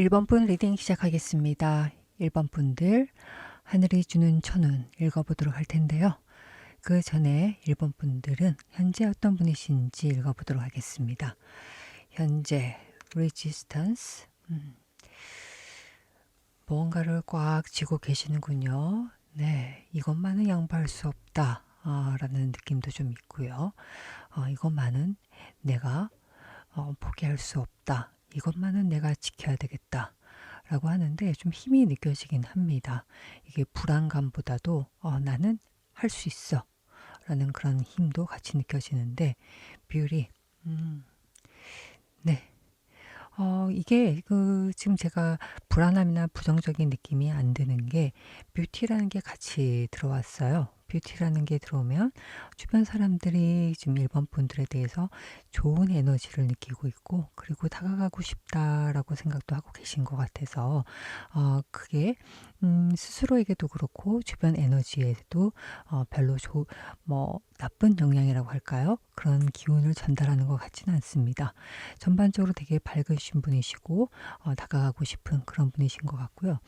1번 분 리딩 시작하겠습니다. 1번 분들 하늘이 주는 천운 읽어보도록 할 텐데요. 그 전에 1번 분들은 현재 어떤 분이신지 읽어보도록 하겠습니다. 현재 resistance 무언가를 꽉 쥐고 계시는군요. 네, 이것만은 양보할 수 없다 라는 느낌도 좀 있고요. 이것만은 내가 포기할 수 없다. 이것만은 내가 지켜야 되겠다. 라고 하는데 좀 힘이 느껴지긴 합니다. 이게 불안감보다도 나는 할 수 있어. 라는 그런 힘도 같이 느껴지는데 뷰리 네. 이게 지금 제가 불안함이나 부정적인 느낌이 안 드는 게 뷰티라는 게 같이 들어왔어요. 뷰티라는 게 들어오면 주변 사람들이 지금 1번 분들에 대해서 좋은 에너지를 느끼고 있고 그리고 다가가고 싶다라고 생각도 하고 계신 것 같아서 그게 스스로에게도 그렇고 주변 에너지에도 별로 나쁜 영향이라고 할까요? 그런 기운을 전달하는 것 같지는 않습니다. 전반적으로 되게 밝으신 분이시고 다가가고 싶은 그런 분이신 것 같고요.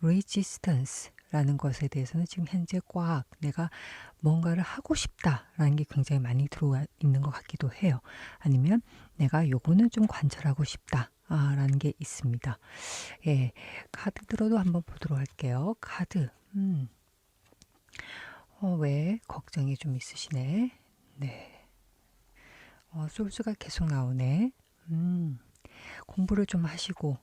Resistance라는 것에 대해서는 지금 현재 꽉 내가 뭔가를 하고 싶다라는 게 굉장히 많이 들어와 있는 것 같기도 해요. 아니면 내가 요거는 좀 관찰하고 싶다. 라는 게 있습니다. 예, 카드 들어도 한번 보도록 할게요. 카드. 왜 걱정이 좀 있으시네. 네. 소스가 계속 나오네. 공부를 좀 하시고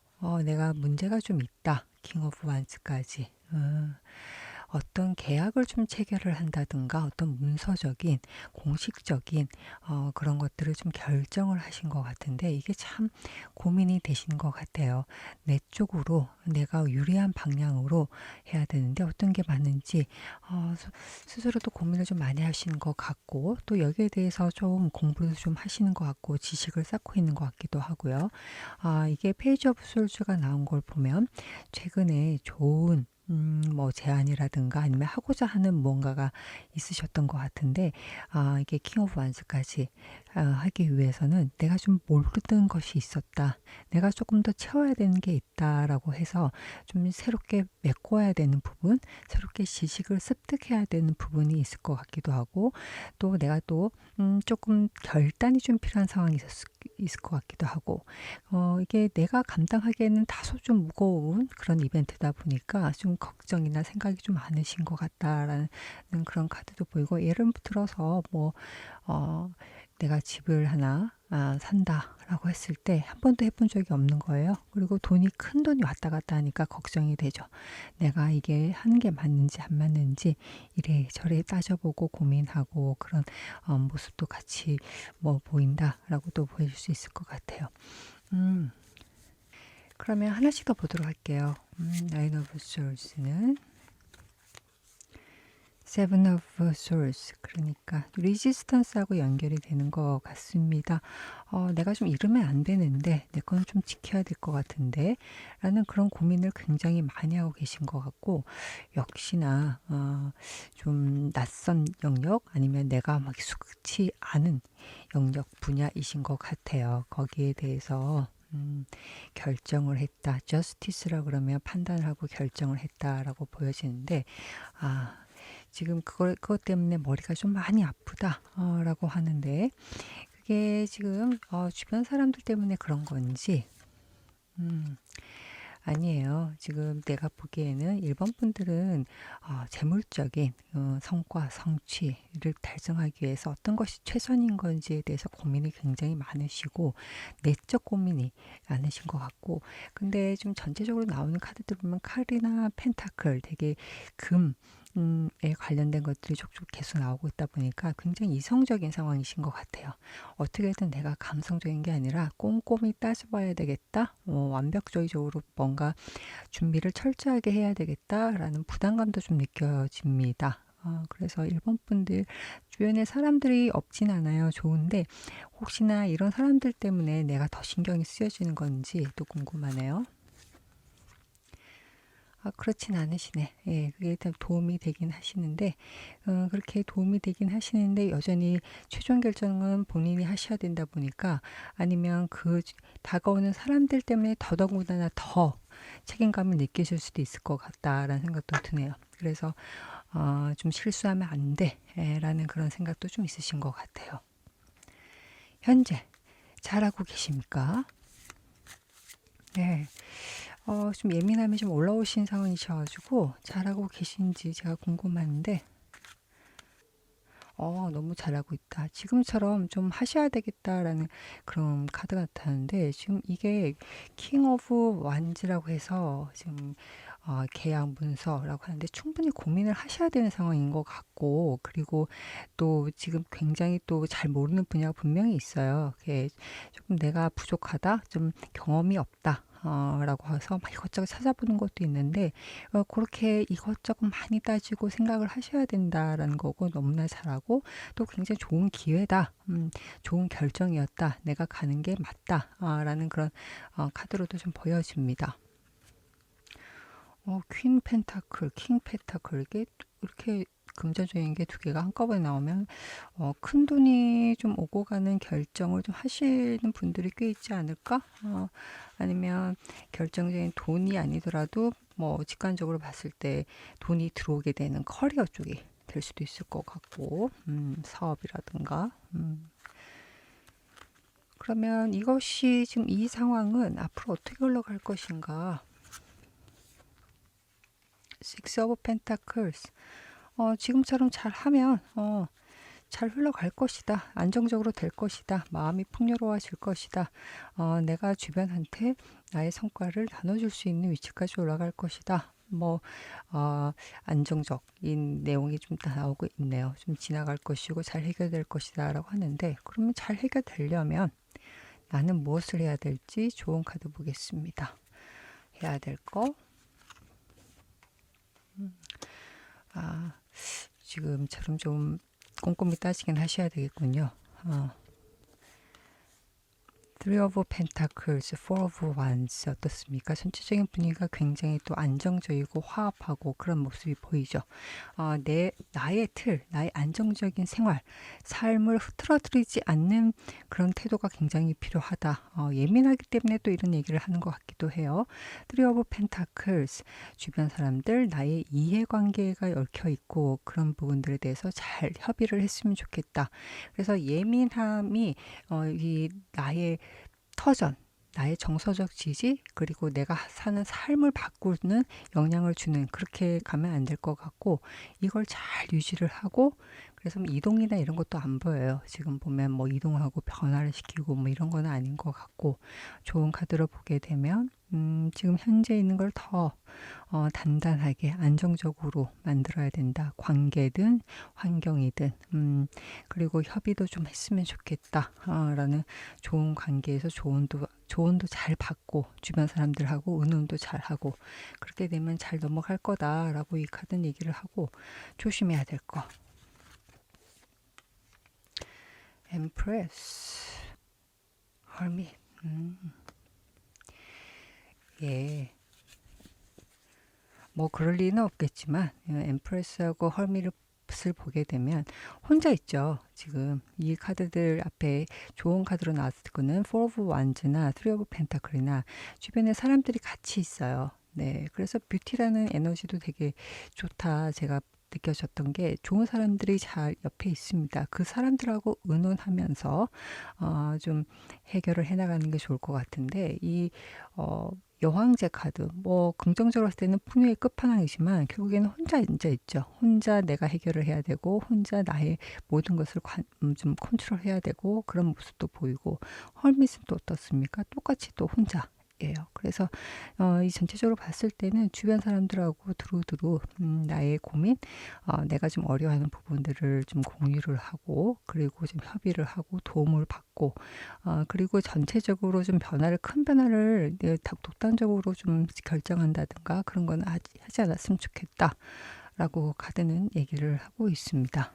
내가 문제가 좀 있다. 킹 오브 완스까지. 어떤 계약을 좀 체결을 한다든가 어떤 문서적인 공식적인 그런 것들을 좀 결정을 하신 것 같은데 이게 참 고민이 되신 것 같아요. 내 쪽으로 내가 유리한 방향으로 해야 되는데 어떤 게 맞는지 스스로도 고민을 좀 많이 하시는 것 같고 또 여기에 대해서 좀 공부를 좀 하시는 것 같고 지식을 쌓고 있는 것 같기도 하고요. 이게 페이지 오브 솔즈가 나온 걸 보면 최근에 좋은 제안이라든가 아니면 하고자 하는 무언가가 있으셨던 것 같은데 이게 킹 오브 완스까지 하기 위해서는 내가 좀 모르던 것이 있었다. 내가 조금 더 채워야 되는 게 있다라고 해서 좀 새롭게 메꿔야 되는 부분, 새롭게 지식을 습득해야 되는 부분이 있을 것 같기도 하고 또 내가 또 조금 결단이 좀 필요한 상황이 있을 것 같기도 하고 이게 내가 감당하기에는 다소 좀 무거운 그런 이벤트다 보니까 좀 걱정이나 생각이 좀 많으신 것 같다라는 그런 카드도 보이고 예를 들어서 내가 집을 하나 산다라고 했을 때 한 번도 해본 적이 없는 거예요. 그리고 큰 돈이 왔다 갔다 하니까 걱정이 되죠. 내가 이게 하는 게 맞는지 안 맞는지 이래저래 따져보고 고민하고 그런 모습도 같이 보인다라고 또 보여줄 수 있을 것 같아요. 그러면 하나씩 더 보도록 할게요. 나인 오브 솔스는 세븐 오브 솔스 그러니까 리지스턴스하고 연결이 되는 것 같습니다. 내가 좀 잃으면 안 되는데 내 건 좀 지켜야 될 것 같은데 라는 그런 고민을 굉장히 많이 하고 계신 것 같고 역시나 좀 낯선 영역 아니면 내가 막 익숙치 않은 영역 분야이신 것 같아요. 거기에 대해서 결정을 했다. 저스티스라 그러면 판단을 하고 결정을 했다라고 보여지는데 지금 그것 때문에 머리가 좀 많이 아프다 라고 하는데 그게 지금 주변 사람들 때문에 그런 건지 아니에요. 지금 내가 보기에는 1번 분들은 재물적인 성과, 성취를 달성하기 위해서 어떤 것이 최선인 건지에 대해서 고민이 굉장히 많으시고 내적 고민이 많으신 것 같고 근데 좀 전체적으로 나오는 카드들 보면 칼이나 펜타클 되게 에 관련된 것들이 족족 계속 나오고 있다 보니까 굉장히 이성적인 상황이신 것 같아요. 어떻게든 내가 감성적인 게 아니라 꼼꼼히 따져봐야 되겠다. 완벽주의적으로 뭔가 준비를 철저하게 해야 되겠다라는 부담감도 좀 느껴집니다. 그래서 1번 분들 주변에 사람들이 없진 않아요. 좋은데 혹시나 이런 사람들 때문에 내가 더 신경이 쓰여지는 건지 또 궁금하네요. 그렇진 않으시네. 예, 그게 일단 도움이 되긴 하시는데, 그렇게 도움이 되긴 하시는데, 여전히 최종 결정은 본인이 하셔야 된다 보니까, 아니면 다가오는 사람들 때문에 더더군다나 더 책임감을 느끼실 수도 있을 것 같다라는 생각도 드네요. 그래서, 좀 실수하면 안 돼, 라는 그런 생각도 좀 있으신 것 같아요. 현재, 잘하고 계십니까? 네. 좀 예민함이 좀 올라오신 상황이셔가지고 잘하고 계신지 제가 궁금한데, 너무 잘하고 있다. 지금처럼 좀 하셔야 되겠다라는 그런 카드 같았는데, 지금 이게 킹 오브 완즈라고 해서 지금 계약 문서라고 하는데 충분히 고민을 하셔야 되는 상황인 것 같고, 그리고 또 지금 굉장히 또 잘 모르는 분야가 분명히 있어요. 그게 조금 내가 부족하다, 좀 경험이 없다. 라고 해서 막 이것저것 찾아보는 것도 있는데, 그렇게 이것저것 많이 따지고 생각을 하셔야 된다라는 거고, 너무나 잘하고 또 굉장히 좋은 기회다, 좋은 결정이었다, 내가 가는 게 맞다, 라는 그런 카드로도 좀 보여집니다. 퀸 펜타클, 킹 펜타클, 이게 이렇게 금전적인 게 두 개가 한꺼번에 나오면 큰 돈이 좀 오고 가는 결정을 좀 하시는 분들이 꽤 있지 않을까? 아니면 결정적인 돈이 아니더라도 뭐 직관적으로 봤을 때 돈이 들어오게 되는 커리어 쪽이 될 수도 있을 것 같고, 사업이라든가. 그러면 이것이 지금 이 상황은 앞으로 어떻게 흘러갈 것인가? Six of Pentacles. 지금처럼 잘하면 잘 흘러갈 것이다. 안정적으로 될 것이다. 마음이 풍요로워질 것이다. 내가 주변한테 나의 성과를 나눠줄 수 있는 위치까지 올라갈 것이다. 뭐 안정적인 내용이 좀 나오고 있네요. 좀 지나갈 것이고 잘 해결될 것이다 라고 하는데, 그러면 잘 해결되려면 나는 무엇을 해야 될지 좋은 카드 보겠습니다. 해야 될 거. 지금처럼 좀 꼼꼼히 따지긴 하셔야 되겠군요. Three of Pentacles, Four of Wands 어떻습니까? 전체적인 분위기가 굉장히 또 안정적이고 화합하고 그런 모습이 보이죠. 나의 틀, 나의 안정적인 생활, 삶을 흐트러뜨리지 않는 그런 태도가 굉장히 필요하다. 예민하기 때문에 또 이런 얘기를 하는 것 같기도 해요. Three of Pentacles, 주변 사람들, 나의 이해관계가 얽혀 있고 그런 부분들에 대해서 잘 협의를 했으면 좋겠다. 그래서 예민함이 이 나의 터전, 나의 정서적 지지, 그리고 내가 사는 삶을 바꾸는 영향을 주는, 그렇게 가면 안 될 것 같고, 이걸 잘 유지를 하고, 그래서 뭐 이동이나 이런 것도 안 보여요. 지금 보면 뭐 이동하고 변화를 시키고 뭐 이런 건 아닌 것 같고, 좋은 카드로 보게 되면 지금 현재 있는 걸 더 단단하게 안정적으로 만들어야 된다. 관계든 환경이든, 그리고 협의도 좀 했으면 좋겠다, 라는, 좋은 관계에서 조언도 잘 받고 주변 사람들하고 의논도 잘 하고 그렇게 되면 잘 넘어갈 거다라고 이 카드는 얘기를 하고, 조심해야 될 거. Empress, Hermit. 예. 뭐 그럴 리는 없겠지만, 엠프레스하고 헐미를 보게 되면 혼자 있죠. 지금 이 카드들 앞에 좋은 카드로 나왔을 거는 Four of Wands나 Three of Pentacle이나 주변에 사람들이 같이 있어요. 네, 그래서 뷰티라는 에너지도 되게 좋다. 제가 느껴졌던 게, 좋은 사람들이 잘 옆에 있습니다. 그 사람들하고 의논하면서 좀 해결을 해나가는 게 좋을 것 같은데, 이 여왕제 카드, 뭐 긍정적으로 봤을 때는 풍요의 끝판왕이지만 결국에는 혼자 앉아 있죠. 혼자 내가 해결을 해야 되고, 혼자 나의 모든 것을 좀 컨트롤해야 되고, 그런 모습도 보이고, 헐밋은 또 어떻습니까? 똑같이 또 혼자 예요. 그래서 이 전체적으로 봤을 때는 주변 사람들하고 두루두루 나의 고민, 내가 좀 어려워하는 부분들을 좀 공유를 하고, 그리고 좀 협의를 하고 도움을 받고, 그리고 전체적으로 좀 큰 변화를 독단적으로 좀 결정한다든가 그런 건 하지 않았으면 좋겠다 라고 카드는 얘기를 하고 있습니다.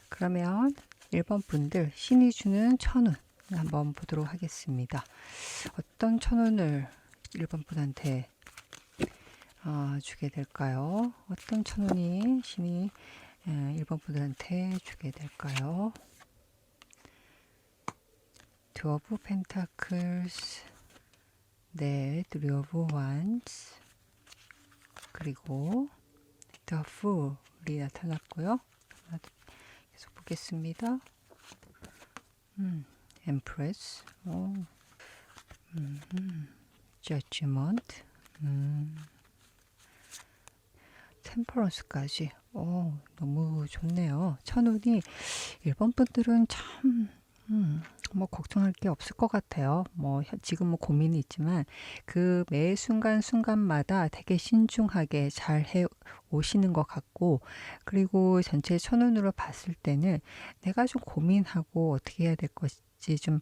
그러면 1번 분들, 신이 주는 천운 한번 보도록 하겠습니다. 어떤 천운을 1번 분한테 주게 될까요? 어떤 천운이 신이 1번 분들한테 주게 될까요? Two of Pentacles, 네, Three of Wands, 그리고 The Fool이 나타났고요. 계속 보겠습니다. Empress, Judgment, 템퍼런스까지. 너무 좋네요. 천운이 1번 분들은 참 뭐 걱정할 게 없을 것 같아요. 뭐 지금 뭐 고민이 있지만 그 매 순간순간마다 되게 신중하게 잘 해 오시는 것 같고, 그리고 전체 천운으로 봤을 때는 내가 좀 고민하고 어떻게 해야 될 것인지 좀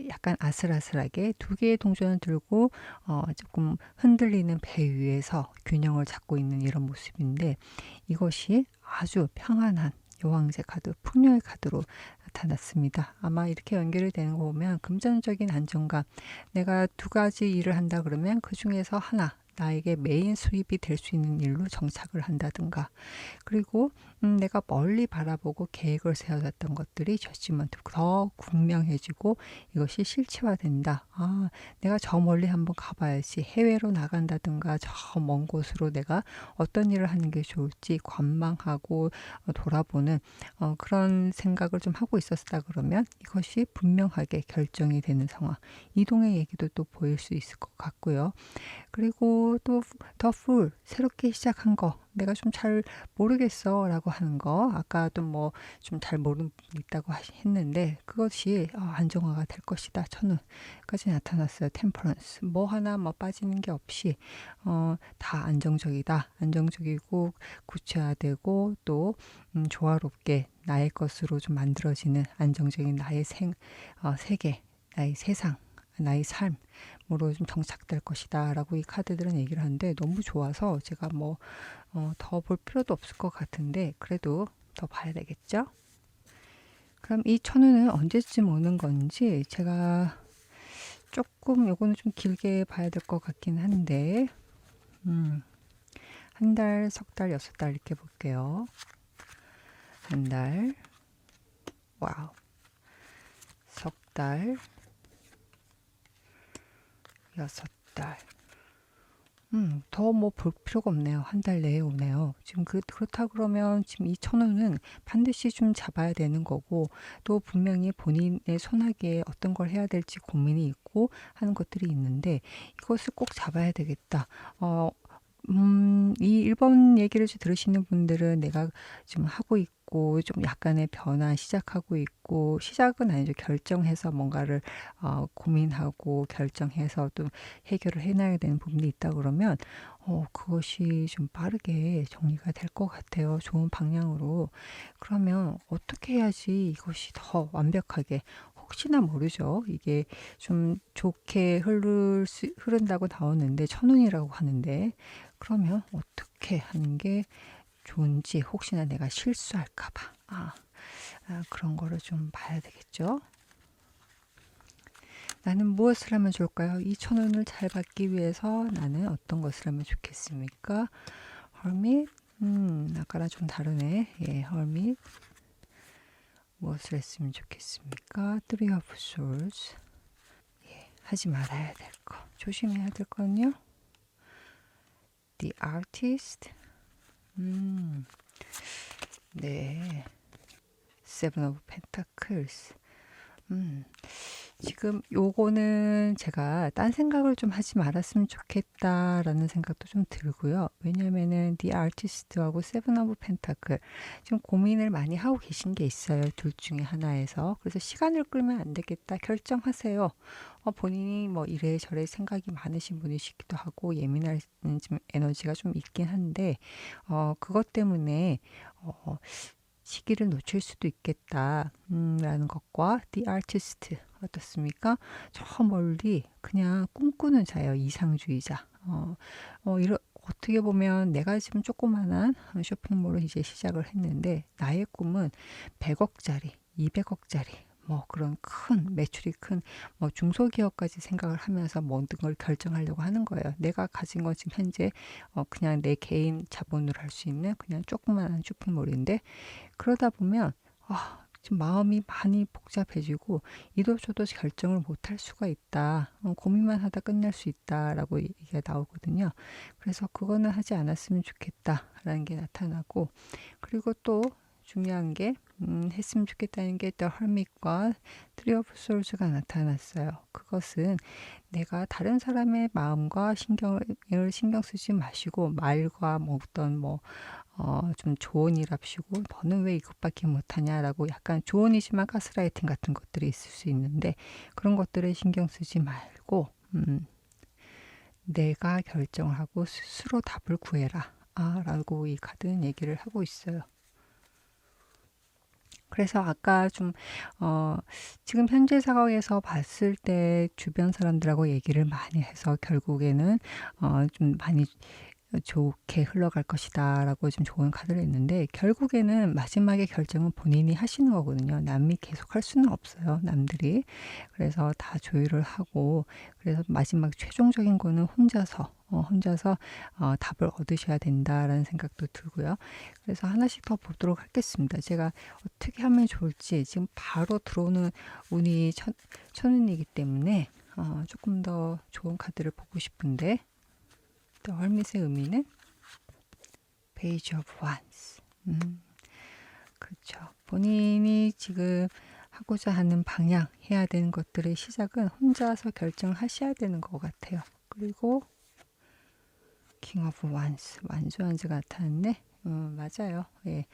약간 아슬아슬하게 두 개의 동전을 들고 조금 흔들리는 배 위에서 균형을 잡고 있는 이런 모습인데, 이것이 아주 평안한 여왕제 카드, 풍요의 카드로 나타났습니다. 아마 이렇게 연결이 되는 거 보면 금전적인 안정감, 내가 두 가지 일을 한다 그러면 그 중에서 하나, 나에게 메인 수입이 될 수 있는 일로 정착을 한다든가, 그리고 내가 멀리 바라보고 계획을 세워놨던 것들이 저지먼트 더 분명해지고 이것이 실체화된다. 내가 저 멀리 한번 가봐야지. 해외로 나간다든가 저 먼 곳으로 내가 어떤 일을 하는 게 좋을지 관망하고 돌아보는 그런 생각을 좀 하고 있었다 그러면 이것이 분명하게 결정이 되는 상황. 이동의 얘기도 또 보일 수 있을 것 같고요. 그리고 또 더 풀, 새롭게 시작한 거, 내가 좀 잘 모르겠어 라고 하는 거, 아까도 뭐 좀 잘 모르는 부분이 있다고 했는데 그것이 안정화가 될 것이다. 천운까지 나타났어요. 템퍼런스, 뭐 하나 뭐 빠지는 게 없이 다 안정적이다. 안정적이고 구체화되고 또 조화롭게 나의 것으로 좀 만들어지는 안정적인 나의 세계, 나의 세상, 나의 삶으로 좀 정착될 것이다 라고 이 카드들은 얘기를 하는데, 너무 좋아서 제가 뭐 더 볼 필요도 없을 것 같은데 그래도 더 봐야 되겠죠. 그럼 이 천운은 언제쯤 오는 건지 제가 조금 요거는 좀 길게 봐야 될 것 같긴 한데, 한 달, 석 달, 6달 이렇게 볼게요. 한 달, 와우, 석 달, 6달. 더 뭐 볼 필요가 없네요. 한 달 내에 오네요. 지금 그렇다 그러면 지금 이 천운은 반드시 좀 잡아야 되는 거고, 또 분명히 본인의 손아귀에 어떤 걸 해야 될지 고민이 있고 하는 것들이 있는데 이것을 꼭 잡아야 되겠다. 이 1번 얘기를 들으시는 분들은 내가 지금 하고 있고 좀 약간의 변화 시작하고 있고, 시작은 아니죠. 결정해서 뭔가를 고민하고 결정해서 또 해결을 해놔야 되는 부분이 있다 그러면 그것이 좀 빠르게 정리가 될 것 같아요. 좋은 방향으로. 그러면 어떻게 해야지 이것이 더 완벽하게, 혹시나 모르죠. 이게 좀 좋게 흐른다고 나오는데 천운이라고 하는데, 그러면 어떻게 하는 게 좋은지, 혹시나 내가 실수할까 봐 그런 거를 좀 봐야 되겠죠. 나는 무엇을 하면 좋을까요? 이 천운을 잘 받기 위해서 나는 어떤 것을 하면 좋겠습니까? Hermit, 아까랑 좀 다르네. 예, Hermit. 무엇을 했으면 좋겠습니까? Three of Swords. 예, 하지 말아야 될 거, 조심해야 될 거는요. The Artist. 네. Seven of Pentacles. 지금 요거는 제가 딴 생각을 좀 하지 말았으면 좋겠다라는 생각도 좀 들고요. 왜냐면은 The Artist하고 Seven of Pentacle 지금 고민을 많이 하고 계신 게 있어요. 둘 중에 하나에서. 그래서 시간을 끌면 안 되겠다. 결정하세요. 본인이 뭐 이래저래 생각이 많으신 분이시기도 하고 예민한 좀 에너지가 좀 있긴 한데 그것 때문에 시기를 놓칠 수도 있겠다 라는 것과 The Artist 어떻습니까? 저 멀리 그냥 꿈꾸는 자예요. 이상주의자. 어떻게 보면 내가 지금 조그만한 쇼핑몰을 이제 시작을 했는데 나의 꿈은 100억짜리, 200억짜리 뭐 그런 큰 매출이 큰 뭐 중소기업까지 생각을 하면서 모든 걸 결정하려고 하는 거예요. 내가 가진 건 지금 현재 그냥 내 개인 자본으로 할 수 있는 그냥 조그만한 쇼핑몰인데, 그러다 보면 좀 마음이 많이 복잡해지고 이도저도 결정을 못할 수가 있다. 고민만 하다 끝날 수 있다라고 얘기가 나오거든요. 그래서 그거는 하지 않았으면 좋겠다라는 게 나타나고, 그리고 또 중요한 게 했으면 좋겠다는 게 The Hermit과 Three of Souls가 나타났어요. 그것은 내가 다른 사람의 마음과 신경을 신경 쓰지 마시고, 말과 뭐 어떤 좀 조언이랍시고 너는 왜 이것밖에 못하냐라고 약간 조언이지만 가스라이팅 같은 것들이 있을 수 있는데, 그런 것들에 신경 쓰지 말고 내가 결정을 하고 스스로 답을 구해라 라고 이 카드는 얘기를 하고 있어요. 그래서 아까 좀 지금 현재 상황에서 봤을 때 주변 사람들하고 얘기를 많이 해서 결국에는 좀 많이 좋게 흘러갈 것이다 라고 좀 좋은 카드를 했는데, 결국에는 마지막에 결정은 본인이 하시는 거거든요. 남이 계속 할 수는 없어요, 남들이. 그래서 다 조율을 하고, 그래서 마지막 최종적인 거는 혼자서 답을 얻으셔야 된다라는 생각도 들고요. 그래서 하나씩 더 보도록 하겠습니다. 제가 어떻게 하면 좋을지, 지금 바로 들어오는 운이 천운이기 때문에 조금 더 좋은 카드를 보고 싶은데, 또 헐밋의 의미는 Page of Wands. 그렇죠. 본인이 지금 하고자 하는 방향, 해야 되는 것들의 시작은 혼자서 결정을 하셔야 되는 것 같아요. 그리고 King of Wands, 완주한즈가 나타났네. 맞아요. 예.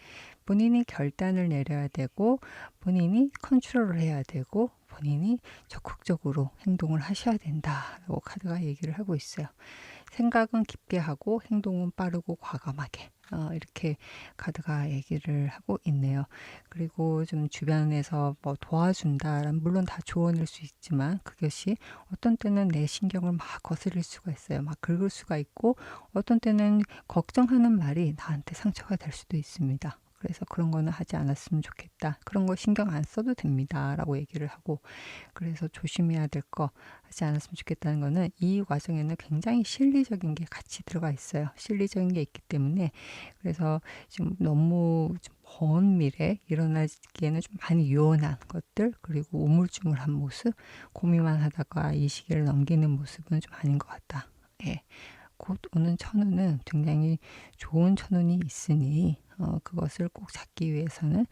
본인이 결단을 내려야 되고, 본인이 컨트롤을 해야 되고, 본인이 적극적으로 행동을 하셔야 된다라고 카드가 얘기를 하고 있어요. 생각은 깊게 하고 행동은 빠르고 과감하게, 이렇게 카드가 얘기를 하고 있네요. 그리고 좀 주변에서 뭐 도와준다라는, 물론 다 조언일 수 있지만 그것이 어떤 때는 내 신경을 막 거스릴 수가 있어요. 막 긁을 수가 있고, 어떤 때는 걱정하는 말이 나한테 상처가 될 수도 있습니다. 그래서 그런 거는 하지 않았으면 좋겠다. 그런 거 신경 안 써도 됩니다. 라고 얘기를 하고, 그래서 조심해야 될 거 하지 않았으면 좋겠다는 거는, 이 과정에는 굉장히 실리적인 게 같이 들어가 있어요. 실리적인 게 있기 때문에, 그래서 지금 너무 먼 미래 일어나기에는 좀 많이 요원한 것들, 그리고 우물쭈물한 모습, 고민만 하다가 이 시기를 넘기는 모습은 좀 아닌 것 같다. 예. 곧 오는 천운은 굉장히 좋은 천운이 있으니 그것을 꼭 잡기 위해서는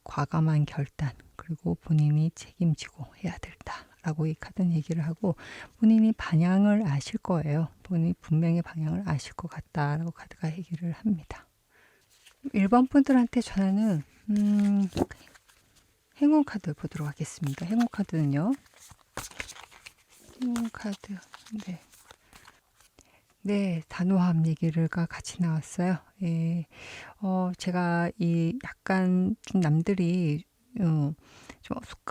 과감한 결단, 그리고 본인이 책임지고 해야 된다라고 이 카드는 얘기를 하고, 본인이 방향을 아실 거예요. 본인이 분명히 방향을 아실 것 같다라고 카드가 얘기를 합니다. 1번 분들한테 전하는 행운 카드 보도록 하겠습니다. 행운 카드는요. 행운 카드. 네. 네, 단호함 얘기가 같이 나왔어요. 예. 제가 이 약간 좀 남들이 좀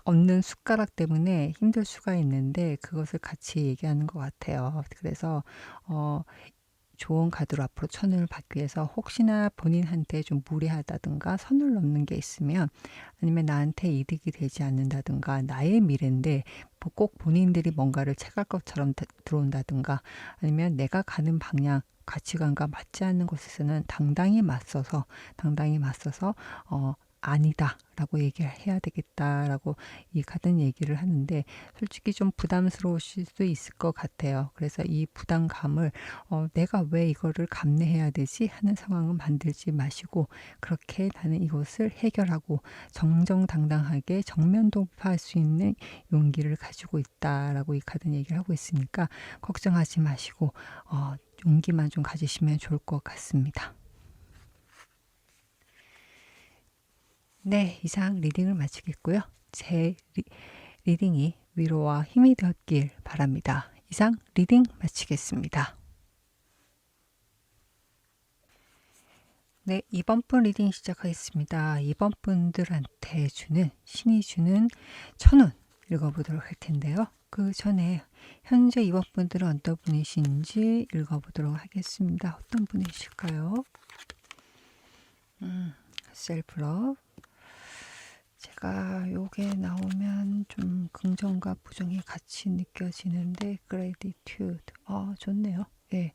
얻는 숟가락 때문에 힘들 수가 있는데, 그것을 같이 얘기하는 것 같아요. 그래서 좋은 카드로 앞으로 천을 받기 위해서, 혹시나 본인한테 좀 무례하다든가 선을 넘는 게 있으면, 아니면 나한테 이득이 되지 않는다든가, 나의 미래인데 꼭 본인들이 뭔가를 채갈 것처럼 들어온다든가, 아니면 내가 가는 방향, 가치관과 맞지 않는 곳에서는 당당히 맞서서 아니다 라고 얘기를 해야 되겠다라고 이 카드는 얘기를 하는데, 솔직히 좀 부담스러우실 수도 있을 것 같아요. 그래서 이 부담감을 내가 왜 이거를 감내해야 되지 하는 상황은 만들지 마시고, 그렇게 나는 이것을 해결하고 정정당당하게 정면 돌파할 수 있는 용기를 가지고 있다라고 이 카드는 얘기를 하고 있으니까, 걱정하지 마시고 용기만 좀 가지시면 좋을 것 같습니다. 네, 이상 리딩을 마치겠고요. 제 리딩이 위로와 힘이 되었길 바랍니다. 이상 리딩 마치겠습니다. 네, 2번 분 리딩 시작하겠습니다. 2번 분들한테 신이 주는 천운 읽어보도록 할 텐데요. 그 전에 현재 2번 분들은 어떤 분이신지 읽어보도록 하겠습니다. 어떤 분이실까요? 셀프러브. 제가 요게 나오면 좀 긍정과 부정이 같이 느껴지는데 gratitude. 좋네요. 예.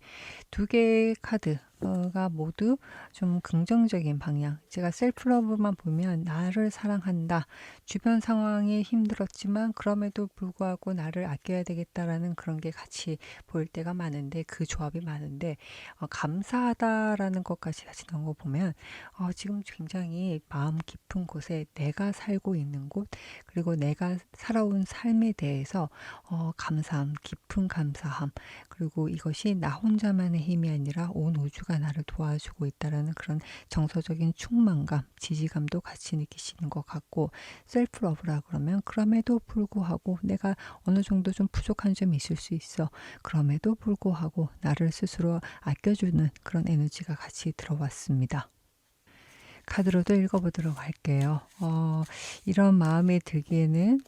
두 개의 카드가 모두 좀 긍정적인 방향. 제가 셀프러브만 보면 나를 사랑한다. 주변 상황이 힘들었지만 그럼에도 불구하고 나를 아껴야 되겠다라는 그런 게 같이 보일 때가 많은데 그 조합이 많은데 감사하다라는 것까지 같이 나온 거 보면 지금 굉장히 마음 깊은 곳에 내가 살고 있는 곳 그리고 내가 살아온 삶에 대해서 감사함, 깊은 감사함 그리고 이것이 나 혼자만의 힘이 아니라 온 우주가 나를 도와주고 있다라는 그런 정서적인 충만감, 지지감도 같이 느끼시는 것 같고 셀프 러브라 그러면 그럼에도 불구하고 내가 어느 정도 좀 부족한 점이 있을 수 있어. 그럼에도 불구하고 나를 스스로 아껴주는 그런 에너지가 같이 들어왔습니다. 카드로도 읽어보도록 할게요. 이런 마음이 들기에는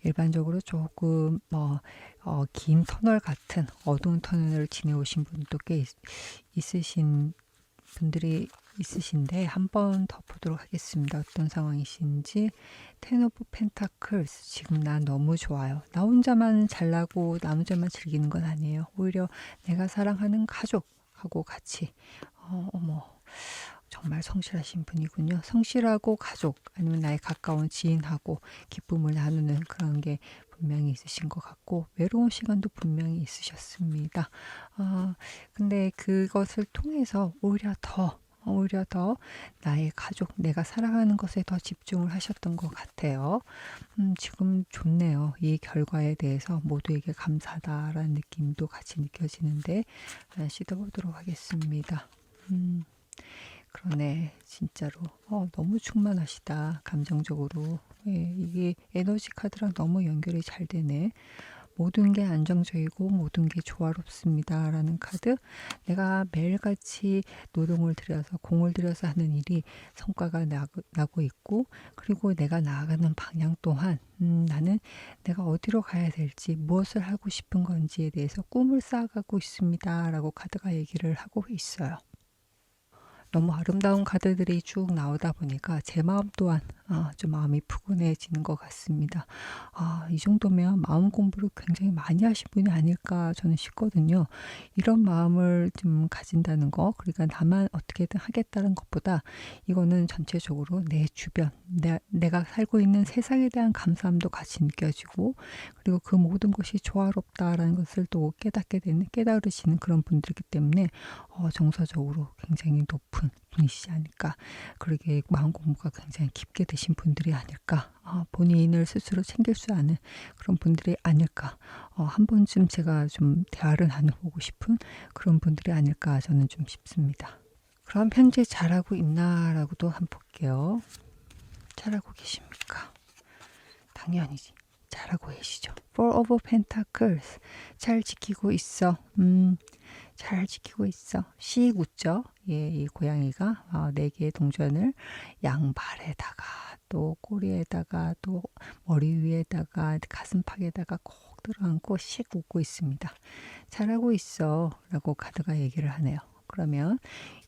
일반적으로 조금 긴 터널 같은 어두운 터널을 지내오신 분도 꽤 있으신 분들이 있으신데 한번 더 보도록 하겠습니다. 어떤 상황이신지. 텐 오브 펜타클스. 지금 나 너무 좋아요. 나 혼자만 잘나고 나 혼자만 즐기는 건 아니에요. 오히려 내가 사랑하는 가족하고 같이 어머 정말 성실하신 분이군요. 성실하고 가족 아니면 나의 가까운 지인하고 기쁨을 나누는 그런 게 분명히 있으신 것 같고 외로운 시간도 분명히 있으셨습니다. 근데 그것을 통해서 오히려 더 나의 가족, 내가 사랑하는 것에 더 집중을 하셨던 것 같아요. 지금 좋네요. 이 결과에 대해서 모두에게 감사하다라는 느낌도 같이 느껴지는데 씻어보도록 하겠습니다. 그러네. 진짜로. 너무 충만하시다. 감정적으로. 예, 이게 에너지 카드랑 너무 연결이 잘 되네. 모든 게 안정적이고 모든 게 조화롭습니다. 라는 카드. 내가 매일같이 노동을 들여서 공을 들여서 하는 일이 성과가 나고 있고 그리고 내가 나아가는 방향 또한 나는 내가 어디로 가야 될지 무엇을 하고 싶은 건지에 대해서 꿈을 쌓아가고 있습니다. 라고 카드가 얘기를 하고 있어요. 너무 아름다운 카드들이 쭉 나오다 보니까 제 마음 또한 좀 마음이 푸근해지는 것 같습니다. 이 정도면 마음 공부를 굉장히 많이 하신 분이 아닐까 저는 싶거든요. 이런 마음을 좀 가진다는 거, 그러니까 나만 어떻게든 하겠다는 것보다 이거는 전체적으로 내 주변, 내가 살고 있는 세상에 대한 감사함도 같이 느껴지고 그리고 그 모든 것이 조화롭다라는 것을 또 깨달으시는 그런 분들이기 때문에 정서적으로 굉장히 높은 분이시지 않을까. 그러게 마음 공부가 굉장히 깊게 되신 분들이 아닐까. 본인을 스스로 챙길 수 아는 그런 분들이 아닐까. 한 번쯤 제가 좀 대화를 나눠보고 싶은 그런 분들이 아닐까 저는 좀 싶습니다. 그럼 현재 잘하고 있나라고도 한번 볼게요. 잘하고 계십니까? 당연히지. 잘하고 계시죠. Four of Pentacles. 잘 지키고 있어. 잘 지키고 있어. 씩 웃죠. 예, 이 고양이가 4개의 동전을 양발에다가 또 꼬리에다가 또 머리 위에다가 가슴팍에다가 꼭 들어안고 씩 웃고 있습니다. 잘하고 있어 라고 카드가 얘기를 하네요. 그러면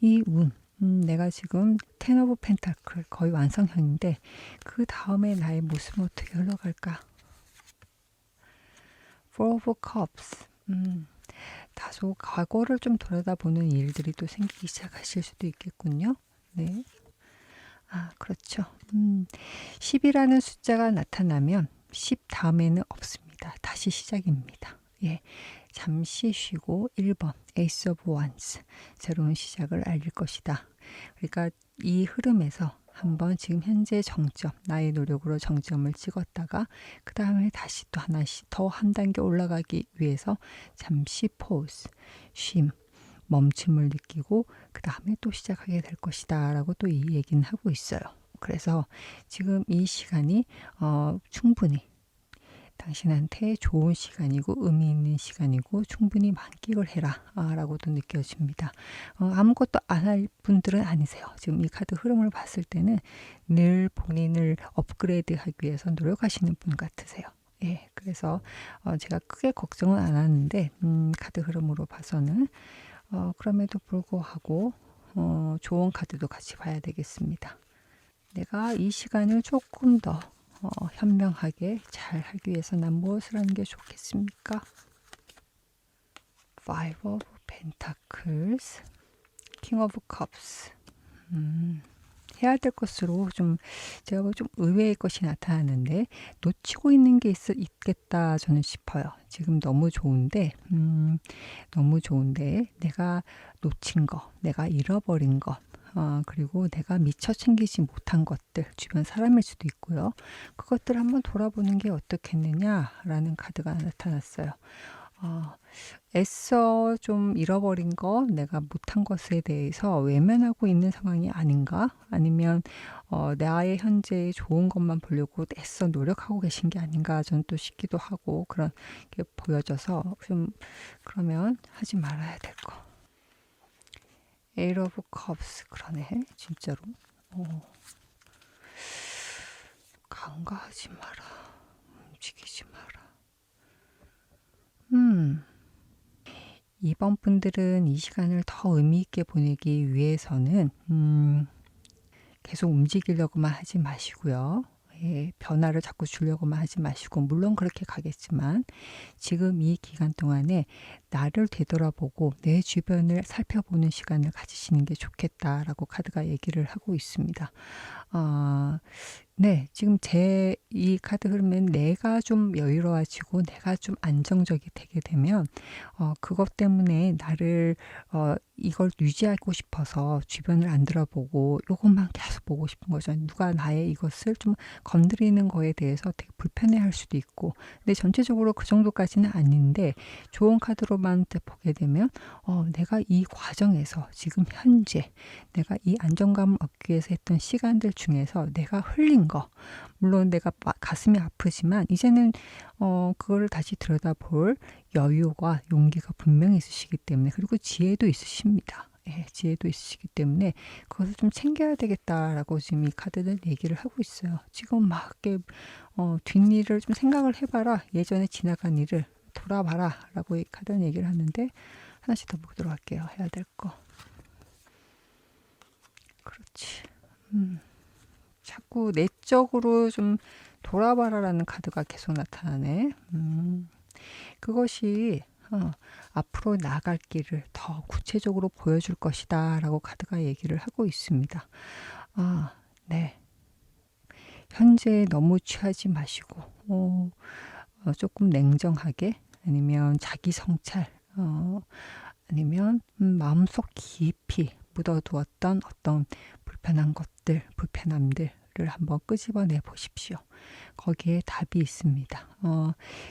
이 운, 내가 지금 텐 오브 펜타클 거의 완성형인데 그 다음에 나의 모습은 어떻게 흘러갈까? Four of Cups. 다소 과거를 좀 들여다보는 일들이 또 생기기 시작하실 수도 있겠군요. 네. 그렇죠. 10이라는 숫자가 나타나면 10 다음에는 없습니다. 다시 시작입니다. 예. 잠시 쉬고 1번 에이스 오브 원스 새로운 시작을 알릴 것이다. 그러니까 이 흐름에서 한번 지금 현재 정점, 나의 노력으로 정점을 찍었다가 그 다음에 다시 또 하나씩 더 한 단계 올라가기 위해서 잠시 포즈, 쉼, 멈춤을 느끼고 그 다음에 또 시작하게 될 것이다 라고 또 이 얘기는 하고 있어요. 그래서 지금 이 시간이 충분히 당신한테 좋은 시간이고 의미 있는 시간이고 충분히 만끽을 해라 라고도 느껴집니다. 아무것도 안 할 분들은 아니세요. 지금 이 카드 흐름을 봤을 때는 늘 본인을 업그레이드하기 위해서 노력하시는 분 같으세요. 예, 그래서 제가 크게 걱정은 안 하는데 카드 흐름으로 봐서는 그럼에도 불구하고 좋은 카드도 같이 봐야 되겠습니다. 내가 이 시간을 조금 더 현명하게 잘 하기 위해서 난 무엇을 하는 게 좋겠습니까? Five of Pentacles, King of Cups. 해야 될 것으로 좀 제가 좀 의외의 것이 나타나는데 놓치고 있는 게 있겠다 저는 싶어요. 지금 너무 좋은데 내가 놓친 거, 내가 잃어버린 것, 그리고 내가 미처 챙기지 못한 것들, 주변 사람일 수도 있고요. 그것들을 한번 돌아보는 게 어떻겠느냐라는 카드가 나타났어요. 애써 좀 잃어버린 거, 내가 못한 것에 대해서 외면하고 있는 상황이 아닌가? 아니면 나의 현재의 좋은 것만 보려고 애써 노력하고 계신 게 아닌가? 저는 또 싶기도 하고 그런 게 보여져서 좀 그러면 하지 말아야 될 거. Eight of Cups 그러네 진짜로. 간과하지 마라. 움직이지 마라. 이번 분들은 이 시간을 더 의미 있게 보내기 위해서는 계속 움직이려고만 하지 마시고요. 예, 변화를 자꾸 주려고만 하지 마시고 물론 그렇게 가겠지만 지금 이 기간 동안에 나를 되돌아보고 내 주변을 살펴보는 시간을 가지시는 게 좋겠다라고 카드가 얘기를 하고 있습니다. 네, 지금 제 이 카드 흐름은 내가 좀 여유로워지고 내가 좀 안정적이 되게 되면 그것 때문에 나를 이걸 유지하고 싶어서 주변을 안 들어보고 이것만 계속 보고 싶은 거죠. 누가 나의 이것을 좀 건드리는 거에 대해서 되게 불편해할 수도 있고 근데 전체적으로 그 정도까지는 아닌데 좋은 카드로만 보게 되면 내가 이 과정에서 지금 현재 내가 이 안정감을 얻기 위해서 했던 시간들 중에서 내가 흘린 거 물론 내가 가슴이 아프지만 이제는 그거를 다시 들여다볼 여유와 용기가 분명히 있으시기 때문에 그리고 지혜도 있으십니다. 예, 지혜도 있으시기 때문에 그것을 좀 챙겨야 되겠다라고 지금 이 카드는 얘기를 하고 있어요. 지금 막 이렇게 뒷일을 좀 생각을 해봐라. 예전에 지나간 일을 돌아봐라 라고 이 카드는 얘기를 하는데 하나씩 더 보도록 할게요. 해야 될 거. 그렇지. 자꾸 내적으로 좀 돌아봐라라는 카드가 계속 나타나네. 그것이 앞으로 나아갈 길을 더 구체적으로 보여줄 것이다 라고 카드가 얘기를 하고 있습니다. 네. 현재에 너무 취하지 마시고 조금 냉정하게 아니면 자기 성찰 아니면 마음속 깊이 묻어두었던 어떤 불편한 것들, 불편함들을 한번 끄집어내 보십시오. 거기에 답이 있습니다.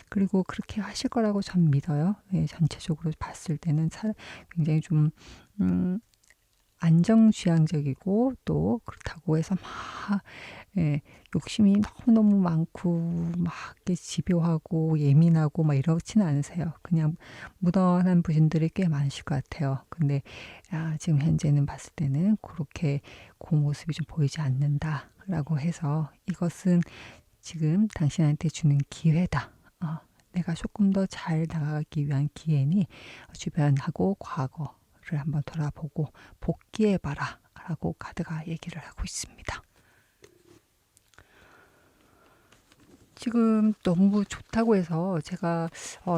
그리고 그렇게 하실 거라고 전 믿어요. 예, 전체적으로 봤을 때는 굉장히 좀 안정지향적이고 또 그렇다고 해서 막 예, 욕심이 너무너무 많고 막 이렇게 집요하고 예민하고 막 이렇지는 않으세요. 그냥 무던한 분들이 꽤 많으실 것 같아요. 근데 지금 현재는 봤을 때는 그렇게 그 모습이 좀 보이지 않는다라고 해서 이것은 지금 당신한테 주는 기회다. 내가 조금 더 잘 나가기 위한 기회니 주변하고 과거를 한번 돌아보고 복귀해봐라 라고 카드가 얘기를 하고 있습니다. 지금 너무 좋다고 해서 제가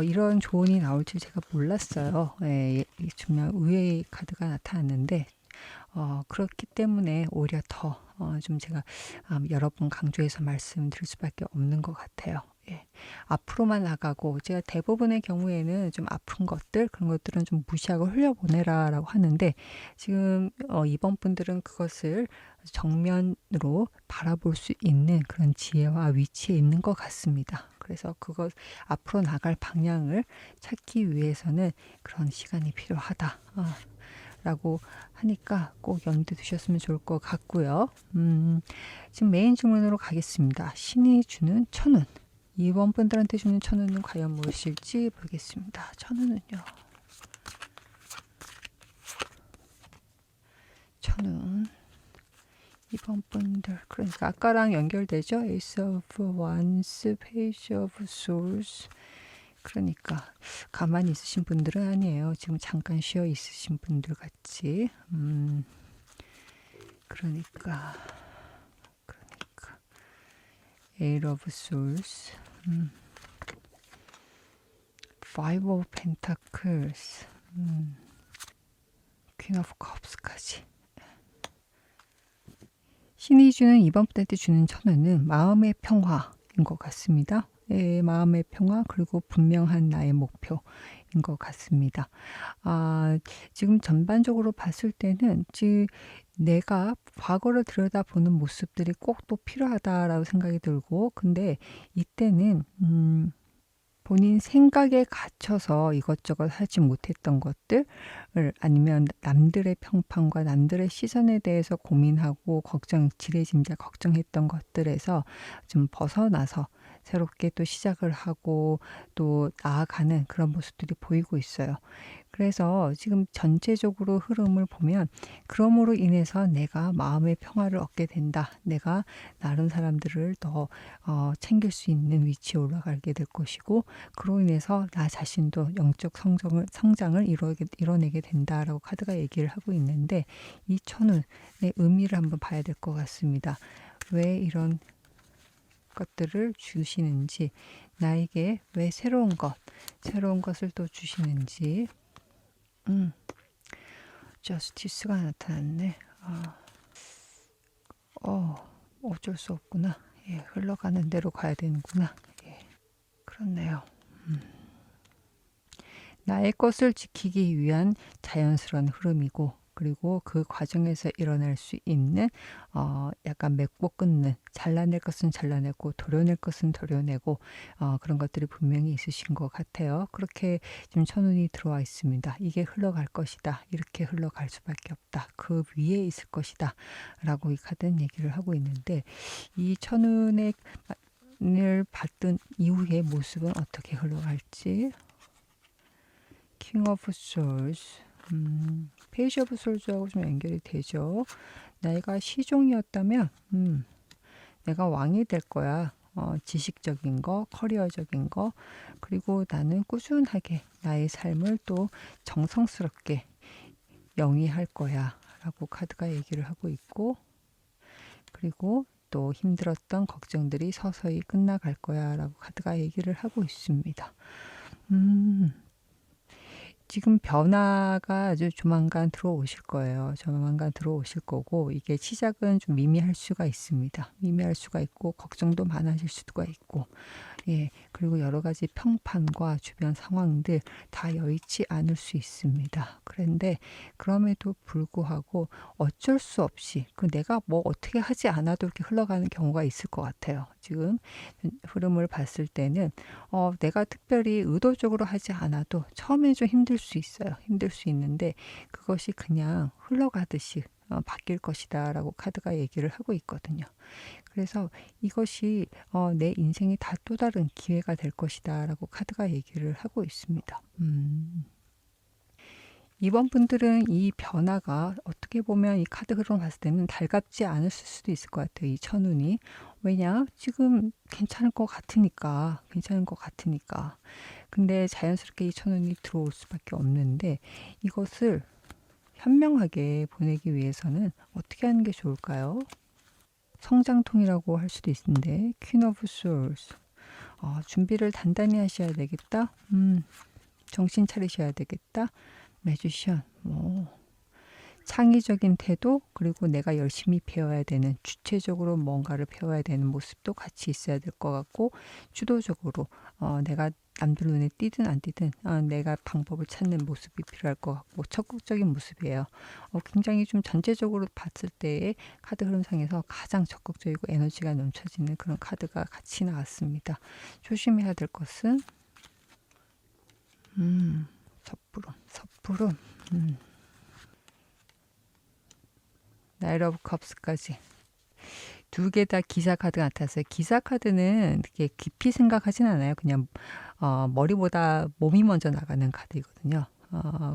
이런 조언이 나올 줄 제가 몰랐어요. 예, 정말 의외의 카드가 나타났는데 그렇기 때문에 오히려 더 좀 제가 여러 번 강조해서 말씀드릴 수밖에 없는 것 같아요. 예. 앞으로만 나가고 제가 대부분의 경우에는 좀 아픈 것들 그런 것들은 좀 무시하고 흘려보내라라고 하는데 지금 이번 분들은 그것을 정면으로 바라볼 수 있는 그런 지혜와 위치에 있는 것 같습니다. 그래서 그것 앞으로 나갈 방향을 찾기 위해서는 그런 시간이 필요하다. 라고 하니까 꼭 염두에 두셨으면 좋을 것 같고요. 지금 메인 질문으로 가겠습니다. 신이 주는 천운. 이번 분들한테 주는 천운은 과연 무엇일지 보겠습니다. 천운은요. 천운. 이번 분들 그러니까 아까랑 연결되죠. Ace of Wands, Page of Swords. 그러니까 가만히 있으신 분들은 아니에요. 지금 잠깐 쉬어 있으신 분들 같이. 그러니까 Eight of Swords, Five of Pentacles, Queen of Cups까지. 신이 주는 이번 분한테 주는 천원은 마음의 평화인 것 같습니다. 마음의 평화 그리고 분명한 나의 목표인 것 같습니다. 지금 전반적으로 봤을 때는 내가 과거를 들여다보는 모습들이 꼭 또 필요하다라고 생각이 들고, 근데 이때는 본인 생각에 갇혀서 이것저것 하지 못했던 것들, 아니면 남들의 평판과 남들의 시선에 대해서 고민하고 지레짐작 걱정했던 것들에서 좀 벗어나서 새롭게 또 시작을 하고 또 나아가는 그런 모습들이 보이고 있어요. 그래서 지금 전체적으로 흐름을 보면 그럼으로 인해서 내가 마음의 평화를 얻게 된다. 내가 다른 사람들을 더 챙길 수 있는 위치에 올라가게 될 것이고, 그로 인해서 나 자신도 영적 성장을 이뤄내게 된다라고 카드가 얘기를 하고 있는데, 이 천운의 의미를 한번 봐야 될 것 같습니다. 왜 이런 것들을 주시는지, 나에게 왜 새로운 것을 또 주시는지. 저스티스가 나타났네. 어쩔 수 없구나. 예, 흘러가는 대로 가야 되는구나. 예, 그렇네요. 나의 것을 지키기 위한 자연스러운 흐름이고, 그리고 그 과정에서 일어날 수 있는 약간 맺고 끊는, 잘라낼 것은 잘라내고 도려낼 것은 도려내고, 그런 것들이 분명히 있으신 것 같아요. 그렇게 지금 천운이 들어와 있습니다. 이게 흘러갈 것이다. 이렇게 흘러갈 수밖에 없다. 그 위에 있을 것이다. 라고 이 카드는 얘기를 하고 있는데, 이 천운을 받던 이후의 모습은 어떻게 흘러갈지. 킹 오브 솔즈, 페이지 오브 솔즈하고 좀 연결이 되죠. 내가 시종이었다면 내가 왕이 될 거야. 지식적인 거, 커리어적인 거, 그리고 나는 꾸준하게 나의 삶을 또 정성스럽게 영위할 거야 라고 카드가 얘기를 하고 있고, 그리고 또 힘들었던 걱정들이 서서히 끝나갈 거야 라고 카드가 얘기를 하고 있습니다. 지금 변화가 아주 조만간 들어오실 거예요. 조만간 들어오실 거고, 이게 시작은 좀 미미할 수가 있습니다. 미미할 수가 있고, 걱정도 많아질 수가 있고, 예, 그리고 여러 가지 평판과 주변 상황들 다 여의치 않을 수 있습니다. 그런데 그럼에도 불구하고 어쩔 수 없이 내가 뭐 어떻게 하지 않아도 이렇게 흘러가는 경우가 있을 것 같아요. 지금 흐름을 봤을 때는 내가 특별히 의도적으로 하지 않아도 처음에 좀 힘들 수 있어요. 힘들 수 있는데 그것이 그냥 흘러가듯이 바뀔 것이다 라고 카드가 얘기를 하고 있거든요. 그래서 이것이 내 인생이 다 또 다른 기회가 될 것이다 라고 카드가 얘기를 하고 있습니다. 이번 분들은 이 변화가 어떻게 보면 이 카드 흐름 봤을 때는 달갑지 않을 수도 있을 것 같아요. 이 천운이. 왜냐? 지금 괜찮을 것 같으니까. 근데 자연스럽게 이 천운이 들어올 수밖에 없는데, 이것을 현명하게 보내기 위해서는 어떻게 하는 게 좋을까요? 성장통이라고 할 수도 있는데, 퀸 오브 솔스, 준비를 단단히 하셔야 되겠다. 정신 차리셔야 되겠다. 매지션, 창의적인 태도, 그리고 내가 열심히 배워야 되는, 주체적으로 뭔가를 배워야 되는 모습도 같이 있어야 될 것 같고, 주도적으로 내가 남들 눈에 띄든 안 띄든 내가 방법을 찾는 모습이 필요할 것 같고, 적극적인 모습이에요. 굉장히 좀 전체적으로 봤을 때의 카드 흐름상에서 가장 적극적이고 에너지가 넘쳐지는 그런 카드가 같이 나왔습니다. 조심해야 될 것은 섣부름, 나이트 오브 컵스까지 두 개 다 기사 카드가 나타났어요. 기사 카드는 이렇게 깊이 생각하진 않아요. 그냥 머리보다 몸이 먼저 나가는 카드이거든요.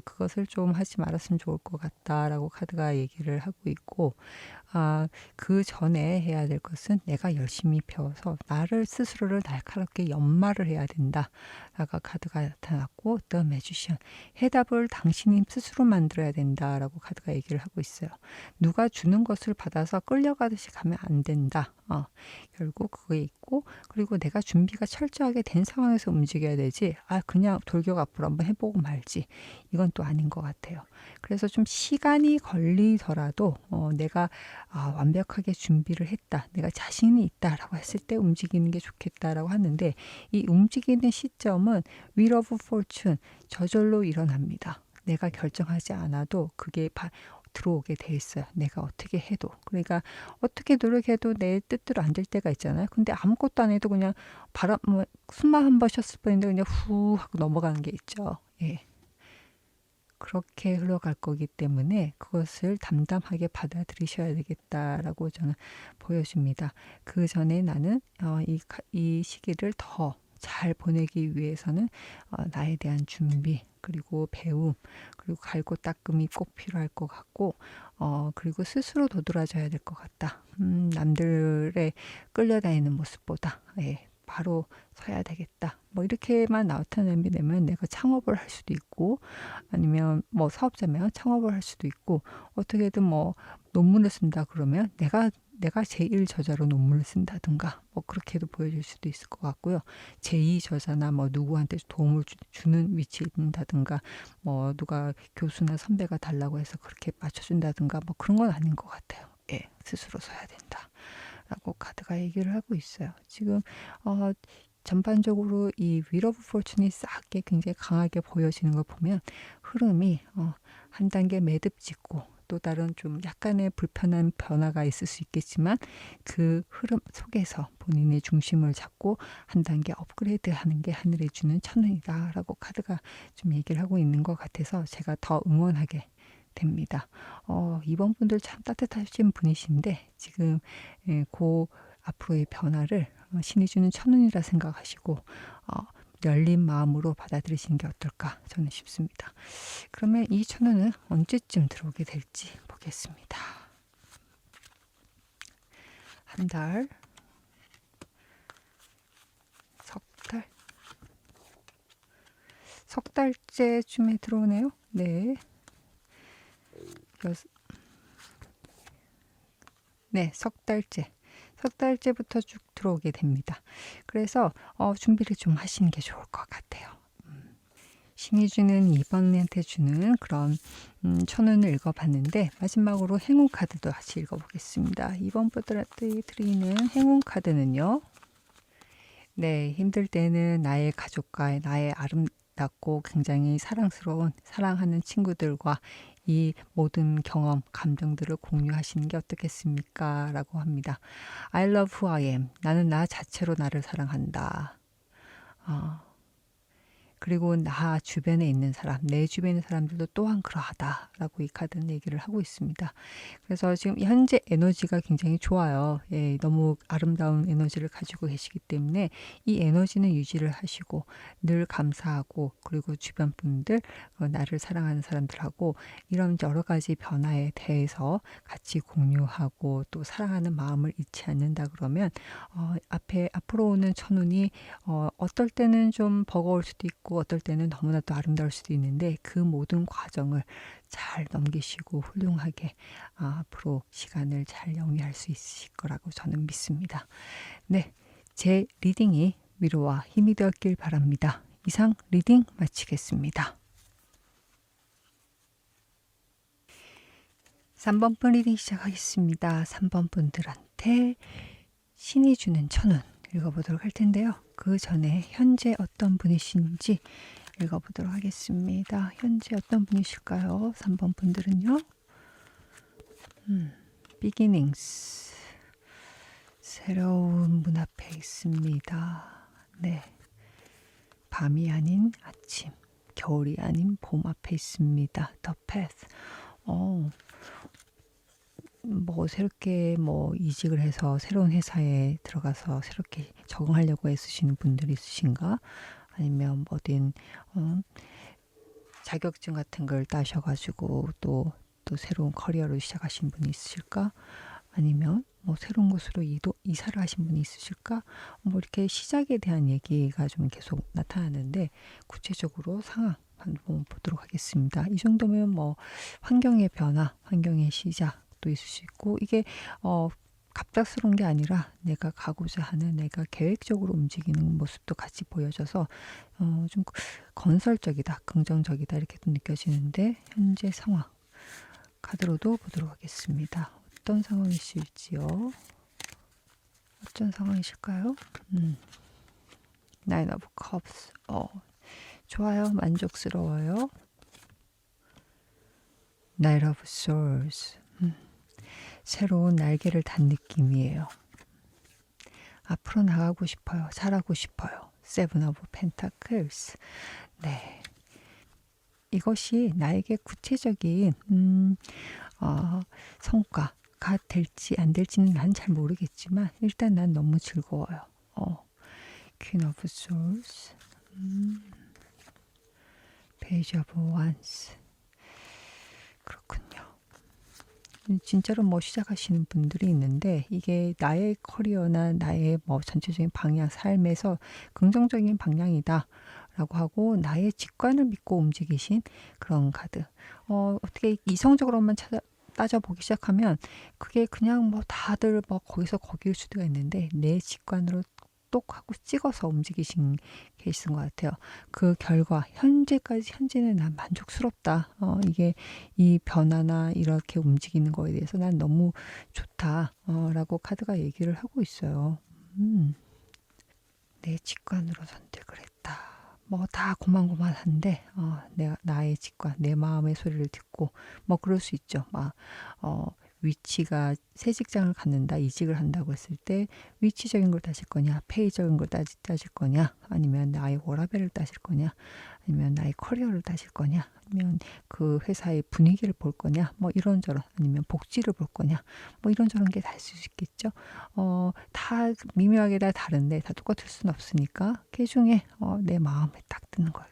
그것을 좀 하지 말았으면 좋을 것 같다라고 카드가 얘기를 하고 있고, 그 전에 해야 될 것은 내가 열심히 배워서 나를 스스로를 날카롭게 연마를 해야 된다 라고 카드가 나타났고, The Magician, 해답을 당신이 스스로 만들어야 된다라고 카드가 얘기를 하고 있어요. 누가 주는 것을 받아서 끌려가듯이 가면 안 된다. 결국 그게 있고, 그리고 내가 준비가 철저하게 된 상황에서 움직여야 되지, 그냥 돌격 앞으로 한번 해보고 말지, 이건 또 아닌 것 같아요. 그래서 좀 시간이 걸리더라도 내가 완벽하게 준비를 했다, 내가 자신이 있다라고 했을 때 움직이는 게 좋겠다라고 하는데, 이 움직이는 시점은 Wheel of Fortune, 저절로 일어납니다. 내가 결정하지 않아도 그게 들어오게 돼 있어요. 내가 어떻게 해도. 그러니까 어떻게 노력해도 내 뜻대로 안 될 때가 있잖아요. 근데 아무것도 안 해도 그냥 숨만 한 번 쉬었을 뿐인데 그냥 후 하고 넘어가는 게 있죠. 예. 그렇게 흘러갈 거기 때문에 그것을 담담하게 받아들이셔야 되겠다라고 저는 보여줍니다. 그 전에 나는 이 시기를 더 잘 보내기 위해서는 나에 대한 준비, 그리고 배움, 그리고 갈고 닦음이 꼭 필요할 것 같고, 그리고 스스로 도드라져야 될 것 같다. 남들의 끌려다니는 모습보다 바로 서야 되겠다. 뭐 이렇게만 나타내면 내가 창업을 할 수도 있고, 아니면 뭐 사업자면 창업을 할 수도 있고, 어떻게든 뭐 논문을 쓴다 그러면 내가 제1 저자로 논문을 쓴다든가, 뭐 그렇게도 보여줄 수도 있을 것 같고요. 제2 저자나 뭐 누구한테 도움을 주는 위치에 있다든가, 뭐 누가 교수나 선배가 달라고 해서 그렇게 맞춰준다든가, 뭐 그런 건 아닌 것 같아요. 예, 스스로 서야 된다 라고 카드가 얘기를 하고 있어요. 지금 전반적으로 이 Wheel of Fortune이 싹게 굉장히 강하게 보여지는 걸 보면, 흐름이 한 단계 매듭 짓고, 또 다른 좀 약간의 불편한 변화가 있을 수 있겠지만, 그 흐름 속에서 본인의 중심을 잡고 한 단계 업그레이드 하는 게 하늘이 주는 천운이다 라고 카드가 좀 얘기를 하고 있는 것 같아서 제가 더 응원하게 됩니다. 이번 분들 참 따뜻하신 분이신데, 지금 그 앞으로의 변화를 신이 주는 천운이라 생각하시고 열린 마음으로 받아들이시는 게 어떨까 저는 싶습니다. 그러면 이 천운은 언제쯤 들어오게 될지 보겠습니다. 한 달, 석 달째쯤에 들어오네요. 네. 석 달째부터 쭉 들어오게 됩니다. 그래서 준비를 좀 하시는 게 좋을 것 같아요. 신이 주는, 이번한테 주는 그런 천운을 읽어봤는데, 마지막으로 행운 카드도 같이 읽어보겠습니다. 이번 분들한테 드리는 행운 카드는요, 힘들 때는 나의 가족과 나의 아름답고 굉장히 사랑하는 친구들과 이 모든 경험, 감정들을 공유하시는 게 어떻겠습니까? 라고 합니다. I love who I am. 나는 나 자체로 나를 사랑한다. 그리고 나 주변에 있는 사람, 내 주변에 있는 사람들도 또한 그러하다라고 이 카드는 얘기를 하고 있습니다. 그래서 지금 현재 에너지가 굉장히 좋아요. 너무 아름다운 에너지를 가지고 계시기 때문에 이 에너지는 유지를 하시고 늘 감사하고, 그리고 주변 분들, 나를 사랑하는 사람들하고 이런 여러 가지 변화에 대해서 같이 공유하고, 또 사랑하는 마음을 잃지 않는다 그러면 앞으로 오는 천운이 어떨 때는 좀 버거울 수도 있고, 어떨 때는 너무나 또 아름다울 수도 있는데, 그 모든 과정을 잘 넘기시고 훌륭하게 앞으로 시간을 잘 영위할 수 있으실 거라고 저는 믿습니다. 제 리딩이 위로와 힘이 되었길 바랍니다. 이상 리딩 마치겠습니다. 3번 분 리딩 시작하겠습니다. 3번 분들한테 신이 주는 천운 읽어보도록 할 텐데요. 그 전에 현재 어떤 분이신지 읽어보도록 하겠습니다. 현재 어떤 분이실까요? 3번 분들은요. Beginnings. 새로운 문 앞에 있습니다. 밤이 아닌 아침, 겨울이 아닌 봄 앞에 있습니다. The Path. 새롭게 이직을 해서 새로운 회사에 들어가서 새롭게 적응하려고 애쓰시는 분들이 있으신가? 아니면 어딘 자격증 같은 걸 따셔가지고 또 새로운 커리어를 시작하신 분이 있으실까? 아니면 새로운 곳으로 이사를 하신 분이 있으실까? 이렇게 시작에 대한 얘기가 좀 계속 나타나는데, 구체적으로 상황 한번 보도록 하겠습니다. 이 정도면 환경의 변화, 환경의 시작도 있을 수 있고, 이게 갑작스러운 게 아니라 내가 가고자 하는, 내가 계획적으로 움직이는 모습도 같이 보여져서 좀 건설적이다, 긍정적이다 이렇게 또 느껴지는데, 현재 상황 카드로도 보도록 하겠습니다. 어떤 상황이실지요? 어떤 상황이실까요? Nine of Cups. 좋아요. 만족스러워요. Knight of Swords. 새로운 날개를 단 느낌이에요. 앞으로 나가고 싶어요. 잘하고 싶어요. Seven of Pentacles. 네. 이것이 나에게 구체적인 성과가 될지 안 될지는 난 잘 모르겠지만 일단 난 너무 즐거워요. Queen of Swords. Page of Wands. 그렇군요. 진짜로 뭐 시작하시는 분들이 있는데 이게 나의 커리어나 나의 뭐 전체적인 방향, 삶에서 긍정적인 방향이다 라고 하고 나의 직관을 믿고 움직이신 그런 카드. 어떻게 이성적으로만 따져보기 시작하면 그게 그냥 뭐 다들 뭐 거기서 거기일 수도 있는데 내 직관으로 똑 하고 찍어서 움직이신 케이스인 것 같아요. 그 결과 현재는 난 만족스럽다. 이게 이 변화나 이렇게 움직이는 거에 대해서 난 너무 좋다. 라고 카드가 얘기를 하고 있어요. 내 직관으로 선택을 했다. 뭐 다 고만고만한데 나의 직관, 내 마음의 소리를 듣고 뭐 그럴 수 있죠. 막 위치가 새 직장을 갖는다, 이직을 한다고 했을 때 위치적인 걸 따질 거냐, 페이적인 걸 따질 거냐, 아니면 나의 워라밸을 따질 거냐, 아니면 나의 커리어를 따질 거냐, 아니면 그 회사의 분위기를 볼 거냐, 뭐 이런저런, 아니면 복지를 볼 거냐, 뭐 이런저런 게 다 있을 수 있겠죠. 다 미묘하게 다 다른데 다 똑같을 수는 없으니까 그 중에 내 마음에 딱 드는 걸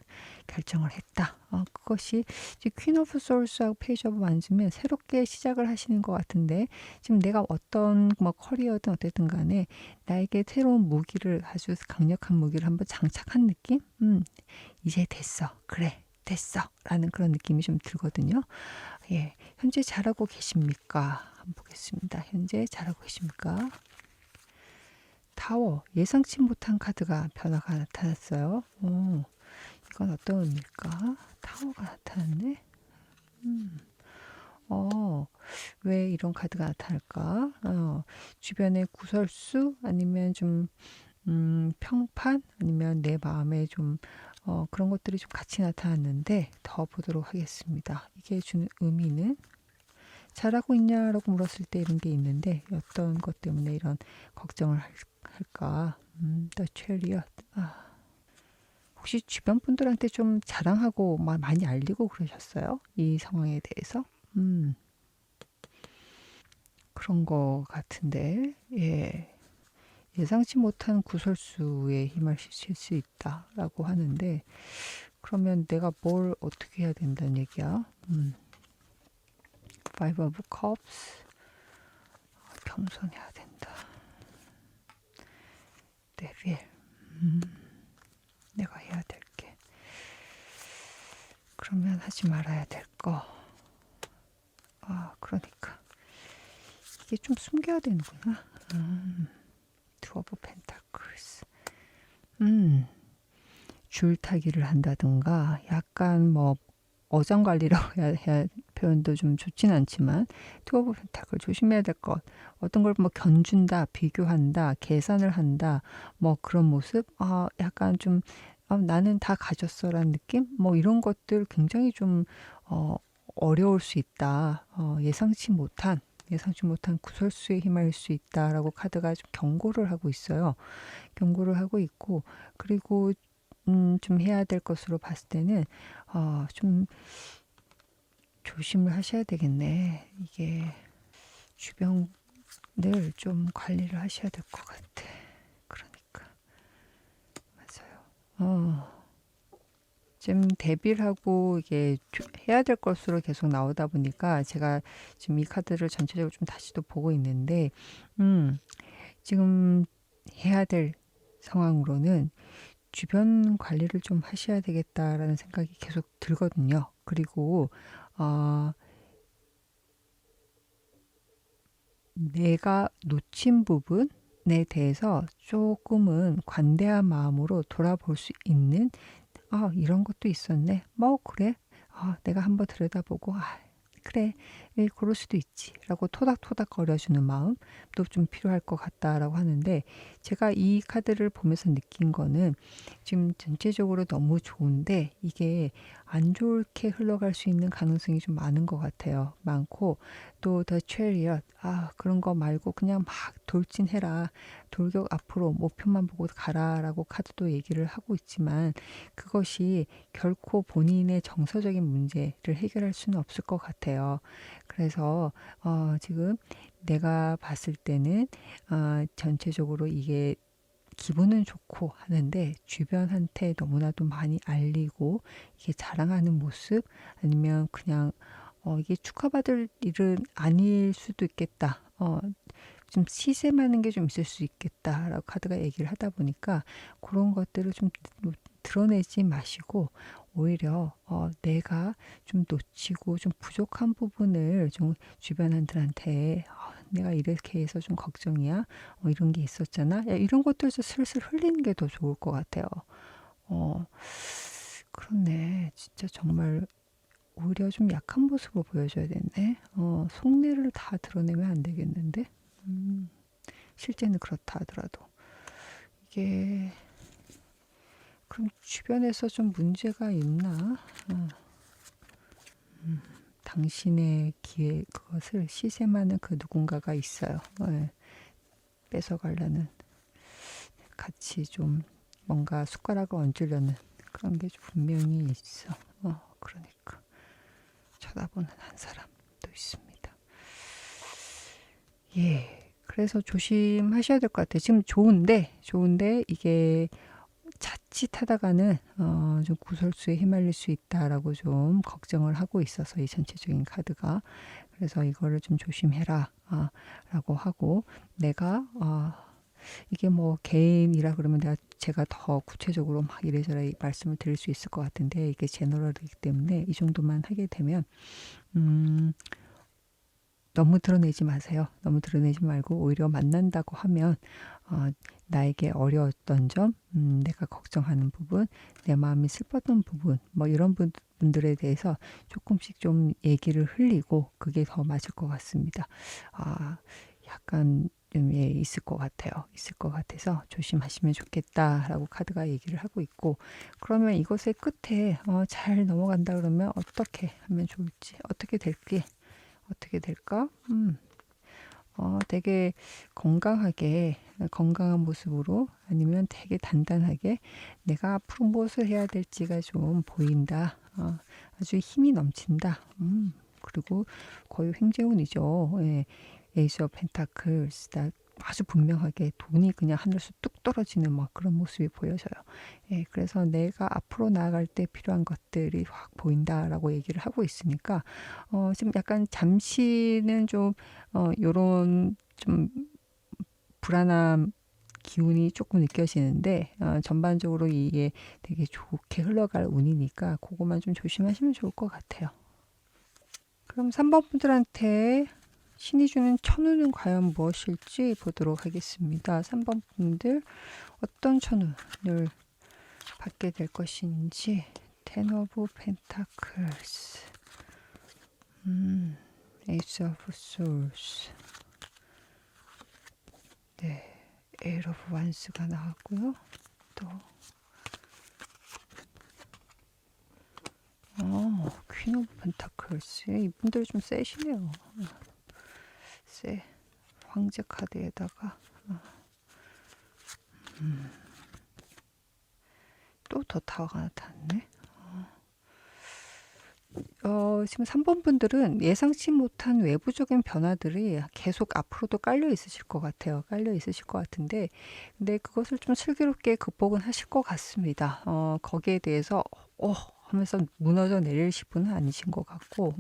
결정을 했다. 그것이 이제 퀸 오브 소울스하고 페이지 오브 완즈면 새롭게 시작을 하시는 것 같은데 지금 내가 어떤 뭐 커리어든 어쨌든 간에 나에게 새로운 무기를, 아주 강력한 무기를 한번 장착한 느낌? 이제 됐어. 그래. 됐어. 라는 그런 느낌이 좀 들거든요. 예. 현재 잘하고 계십니까? 한번 보겠습니다. 현재 잘하고 계십니까? 타워. 예상치 못한 카드가 변화가 나타났어요. 이건 어떤 의미일까? 타워가 나타났네. 왜 이런 카드가 나타날까? 주변의 구설수 아니면 좀 평판 아니면 내 마음에 좀 그런 것들이 좀 같이 나타났는데 더 보도록 하겠습니다. 이게 주는 의미는 잘하고 있냐라고 물었을 때 이런 게 있는데 어떤 것 때문에 이런 걱정을 할까? The Chariot. 혹시 주변 분들한테 좀 자랑하고 많이 알리고 그러셨어요? 이 상황에 대해서? 그런 거 같은데, 예. 예상치 못한 구설수에 힘을 실을 수 있다라고 하는데, 그러면 내가 뭘 어떻게 해야 된다는 얘기야? Five of Cups. 겸손해야 된다. 데빌. 내가 해야 될 게. 그러면 하지 말아야 될 거. 그러니까. 이게 좀 숨겨야 되는구나. Two of Pentacles. 줄타기를 한다든가 약간 뭐 어장관리라고 해야 표현도 좀 좋진 않지만 Two of Pentacles 조심해야 될 것. 어떤 걸 뭐 견준다, 비교한다, 계산을 한다, 뭐 그런 모습. 약간 좀 나는 다 가졌어라는 느낌? 뭐 이런 것들 굉장히 좀 어려울 수 있다. 예상치 못한 구설수에 휘말릴 수 있다라고 카드가 좀 경고를 하고 있어요. 경고를 하고 있고, 그리고 좀 해야 될 것으로 봤을 때는 좀 조심을 하셔야 되겠네. 이게 주변을 좀 관리를 하셔야 될 것 같아. 그러니까 맞아요. 지금 대비를 하고 이게 해야 될 것으로 계속 나오다 보니까 제가 지금 이 카드를 전체적으로 좀 다시 또 보고 있는데 지금 해야 될 상황으로는 주변 관리를 좀 하셔야 되겠다라는 생각이 계속 들거든요. 그리고 내가 놓친 부분에 대해서 조금은 관대한 마음으로 돌아볼 수 있는, 아, 이런 것도 있었네. 뭐, 그래. 아, 내가 한번 들여다보고, 아, 그래. 예, 그럴 수도 있지. 라고 토닥토닥 거려주는 마음도 좀 필요할 것 같다라고 하는데, 제가 이 카드를 보면서 느낀 거는 지금 전체적으로 너무 좋은데, 이게 안 좋게 흘러갈 수 있는 가능성이 좀 많은 것 같아요. 많고, 또 더 체리엇, 아, 그런 거 말고 그냥 막 돌진해라. 돌격 앞으로 목표만 보고 가라라고 카드도 얘기를 하고 있지만, 그것이 결코 본인의 정서적인 문제를 해결할 수는 없을 것 같아요. 그래서 지금 내가 봤을 때는 전체적으로 이게 기분은 좋고 하는데 주변한테 너무나도 많이 알리고 이게 자랑하는 모습, 아니면 그냥 이게 축하받을 일은 아닐 수도 있겠다. 좀 시샘하는 게 좀 있을 수 있겠다라고 카드가 얘기를 하다 보니까, 그런 것들을 좀 드러내지 마시고 오히려 내가 좀 놓치고 좀 부족한 부분을 좀 주변인들한테, 내가 이렇게 해서 좀 걱정이야, 이런 게 있었잖아, 야, 이런 것들에서 슬슬 흘리는 게 더 좋을 것 같아요. 어, 그렇네. 진짜 정말 오히려 좀 약한 모습을 보여줘야 되네. 속내를 다 드러내면 안 되겠는데. 음, 실제는 그렇다 하더라도 이게, 그럼 주변에서 좀 문제가 있나? 어, 당신의 기회, 그것을 시샘하는 그 누군가가 있어요. 예, 뺏어가려는, 같이 좀 뭔가 숟가락을 얹으려는 그런 게 분명히 있어. 그러니까 쳐다보는 한 사람도 있습니다. 예. 그래서 조심하셔야 될 것 같아요. 지금 좋은데 이게 자칫하다가는 좀 구설수에 휘말릴 수 있다라고 좀 걱정을 하고 있어서, 이 전체적인 카드가. 그래서 이거를 좀 조심해라 라고 하고, 내가 이게 뭐 개인이라 그러면 제가 더 구체적으로 막 이래저래 말씀을 드릴 수 있을 것 같은데, 이게 제너럴이기 때문에 이 정도만 하게 되면, 음, 너무 드러내지 마세요. 너무 드러내지 말고 오히려 만난다고 하면 나에게 어려웠던 점, 내가 걱정하는 부분, 내 마음이 슬펐던 부분, 뭐 이런 분들에 대해서 조금씩 좀 얘기를 흘리고, 그게 더 맞을 것 같습니다. 약간 좀 있을 것 같아요. 있을 것 같아서 조심하시면 좋겠다라고 카드가 얘기를 하고 있고, 그러면 이것의 끝에 잘 넘어간다 그러면 어떻게 하면 좋을지, 어떻게 될까? 되게 건강하게, 건강한 모습으로, 아니면 되게 단단하게 내가 앞으로 무엇을 해야 될지가 좀 보인다. 아주 힘이 넘친다. 그리고 거의 횡재운이죠. 예. 에이스 오브 펜타클스, 아주 분명하게 돈이 그냥 하늘에서 뚝 떨어지는 막 그런 모습이 보여져요. 예, 그래서 내가 앞으로 나아갈 때 필요한 것들이 확 보인다라고 얘기를 하고 있으니까, 지금 약간 잠시는 좀 요런 좀 불안함 기운이 조금 느껴지는데, 전반적으로 이게 되게 좋게 흘러갈 운이니까 그것만 좀 조심하시면 좋을 것 같아요. 그럼 3번 분들한테 신이 주는 천운은 과연 무엇일지 보도록 하겠습니다. 3번 분들 어떤 천운을 받게 될 것인지. 텐 오브 펜타클스, 에이스 오브 소울스, 네, 에일 오브 완스가 나왔고요. 또 퀸 오브 펜타클스, 이분들 좀 세시네요. 세. 황제 카드에다가 또 더 타워가 나타났네. 지금 3번 분들은 예상치 못한 외부적인 변화들이 계속 앞으로도 깔려 있으실 것 같아요. 깔려 있으실 것 같은데, 근데 그것을 좀 슬기롭게 극복은 하실 것 같습니다. 거기에 대해서 하면서 무너져 내리실 분은 아니신 것 같고,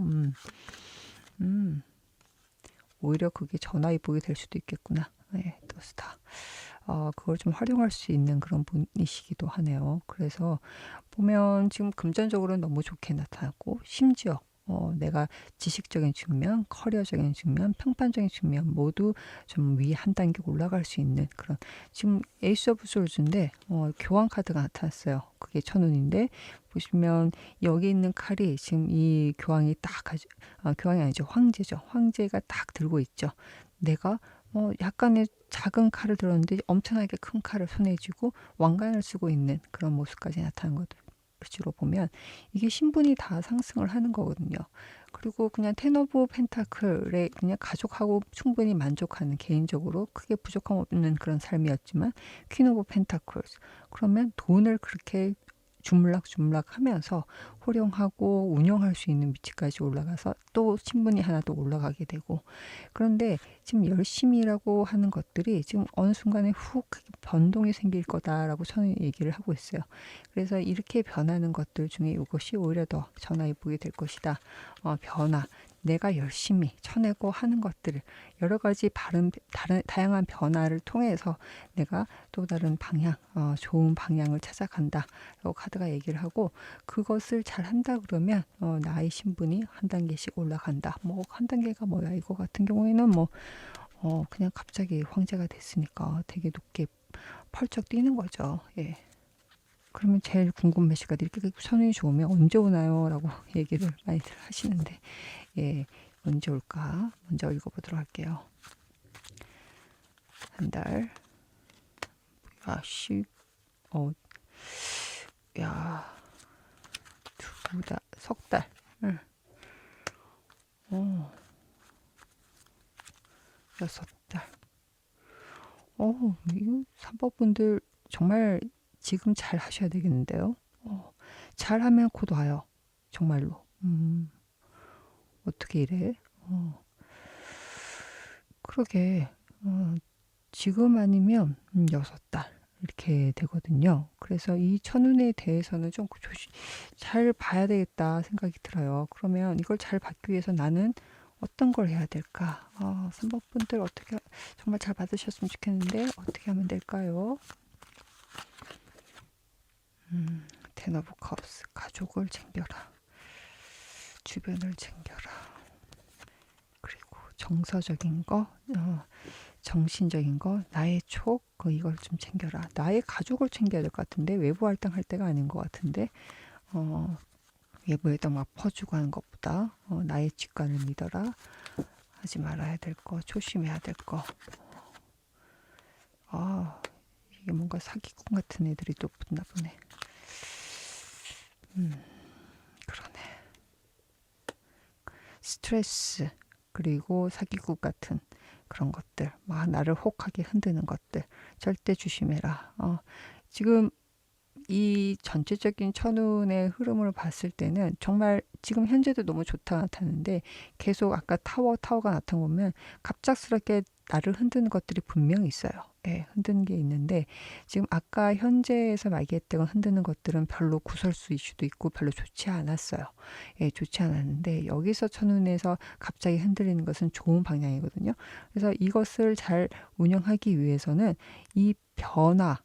오히려 그게 전화위복이 될 수도 있겠구나. 네, 또 스타. 그걸 좀 활용할 수 있는 그런 분이시기도 하네요. 그래서 보면 지금 금전적으로는 너무 좋게 나타났고, 심지어 내가 지식적인 측면, 커리어적인 측면, 평판적인 측면 모두 좀 위 한 단계 올라갈 수 있는 그런 지금 에이스 오브 솔즈인데 교황 카드가 나타났어요. 그게 천운인데 보시면 여기 있는 칼이 지금 이 교황이 교황이 아니죠. 황제죠. 황제가 딱 들고 있죠. 내가 약간의 작은 칼을 들었는데 엄청나게 큰 칼을 손에 쥐고 왕관을 쓰고 있는 그런 모습까지 나타난 것으로 보면 이게 신분이 다 상승을 하는 거거든요. 그리고 그냥 텐 오브 펜타클에 그냥 가족하고 충분히 만족하는 개인적으로 크게 부족함 없는 그런 삶이었지만 퀸 오브 펜타클스 그러면 돈을 그렇게 주물락주물락 하면서 호령하고 운영할 수 있는 위치까지 올라가서 또 신분이 하나 더 올라가게 되고 그런데 지금 열심히라고 하는 것들이 지금 어느 순간에 훅 변동이 생길 거다라고 저는 얘기를 하고 있어요. 그래서 이렇게 변하는 것들 중에 이것이 오히려 더 전화해 보게 될 것이다. 변화. 내가 열심히 쳐내고 하는 것들을 여러 가지 다양한 변화를 통해서 내가 또 다른 방향, 좋은 방향을 찾아간다. 라고 카드가 얘기를 하고 그것을 잘 한다 그러면 나의 신분이 한 단계씩 올라간다. 뭐 한 단계가 뭐야? 이거 같은 경우에는 그냥 갑자기 황제가 됐으니까 되게 높게 펄쩍 뛰는 거죠. 예. 그러면 제일 궁금하시가 이렇게 선운이 좋으면 언제 오나요? 라고 얘기를 많이들 하시는데 예, 언제 올까? 먼저 읽어보도록 할게요. 한 달. 석 달. 응. 6달. 이거 산법분들 정말 지금 잘 하셔야 되겠는데요. 잘하면 곧 와요. 정말로. 어떻게 이래? 그러게. 지금 아니면 6달 이렇게 되거든요. 그래서 이 천운에 대해서는 좀 잘 봐야 되겠다 생각이 들어요. 그러면 이걸 잘 받기 위해서 나는 어떤 걸 해야 될까? 3번분들 어떻게 정말 잘 받으셨으면 좋겠는데 어떻게 하면 될까요? 텐 오브 컵스 가족을 챙겨라. 주변을 챙겨라. 그리고 정서적인 거 정신적인 거, 나의 촉, 이걸 좀 챙겨라. 나의 가족을 챙겨야 될 것 같은데 외부 활동할 때가 아닌 것 같은데 외부에다 막 퍼주고 하는 것보다 나의 직관을 믿어라. 하지 말아야 될 거, 조심해야 될 거. 이게 뭔가 사기꾼 같은 애들이 또 붙나 보네. 그러네. 스트레스 그리고 사기꾼 같은 그런 것들, 막 나를 혹하게 흔드는 것들 절대 조심해라. 지금 이 전체적인 천운의 흐름을 봤을 때는 정말 지금 현재도 너무 좋다 나타나는데 계속 아까 타워가 나타나 보면 갑작스럽게 나를 흔드는 것들이 분명히 있어요. 예, 흔드는 게 있는데 지금 아까 현재에서 말기했던 흔드는 것들은 별로 구설수 이슈도 있고 별로 좋지 않았어요. 예, 좋지 않았는데 여기서 천운에서 갑자기 흔들리는 것은 좋은 방향이거든요. 그래서 이것을 잘 운영하기 위해서는 이 변화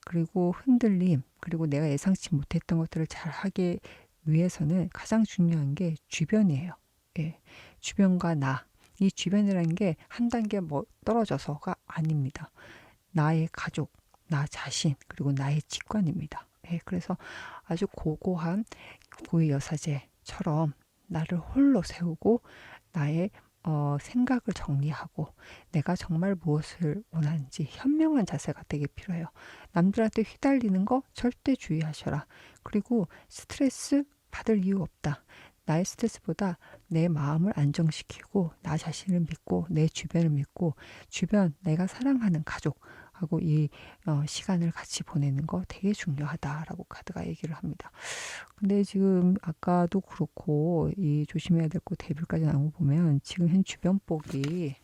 그리고 흔들림, 그리고 내가 예상치 못했던 것들을 잘 하기 위해서는 가장 중요한 게 주변이에요. 예, 주변과 나. 이 주변이라는 게 한 단계 떨어져서가 아닙니다. 나의 가족, 나 자신, 그리고 나의 직관입니다. 예, 그래서 아주 고고한 고위 여사제처럼 나를 홀로 세우고 나의 생각을 정리하고 내가 정말 무엇을 원하는지 현명한 자세가 되게 필요해요. 남들한테 휘달리는 거 절대 주의하셔라. 그리고 스트레스 받을 이유 없다. 나의 스트레스보다 내 마음을 안정시키고 나 자신을 믿고 내 주변을 믿고 주변 내가 사랑하는 가족하고 이 시간을 같이 보내는 거 되게 중요하다라고 카드가 얘기를 합니다. 근데 지금 아까도 그렇고 이 조심해야 될 거 데뷔까지 나온 거 보면 지금 현 주변 복이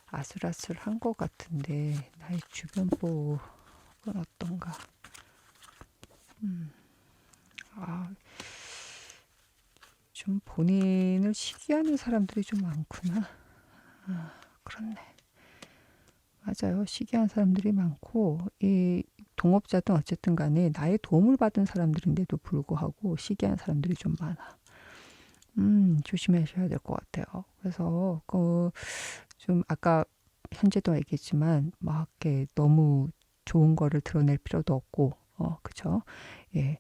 아슬아슬한 것 같은데 나의 주변 복은 어떤가? 좀 본인을 시기하는 사람들이 좀 많구나. 그렇네. 맞아요. 시기한 사람들이 많고 이 동업자든 어쨌든 간에 나의 도움을 받은 사람들인데도 불구하고 시기한 사람들이 좀 많아. 조심하셔야 될 것 같아요. 그래서 좀 아까 현재도 얘기했지만 막 이렇게 너무 좋은 거를 드러낼 필요도 없고, 그쵸? 예,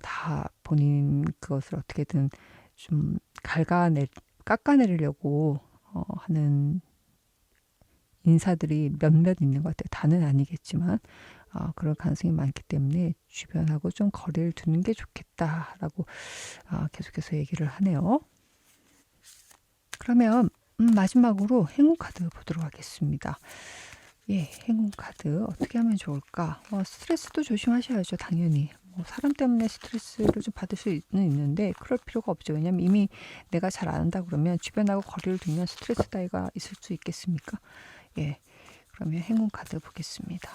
다 본인 그것을 어떻게든 좀 깎아내리려고 하는 인사들이 몇몇 있는 것 같아요. 다는 아니겠지만, 그럴 가능성이 많기 때문에 주변하고 좀 거리를 두는 게 좋겠다라고 계속해서 얘기를 하네요. 그러면 마지막으로 행운 카드 보도록 하겠습니다. 예, 행운 카드 어떻게 하면 좋을까? 스트레스도 조심하셔야죠, 당연히. 뭐 사람 때문에 스트레스를 좀 받을 수는 있는데 그럴 필요가 없죠. 왜냐면 이미 내가 잘 안다 그러면 주변하고 거리를 두면 스트레스 따위가 있을 수 있겠습니까? 예, 그러면 행운 카드 보겠습니다.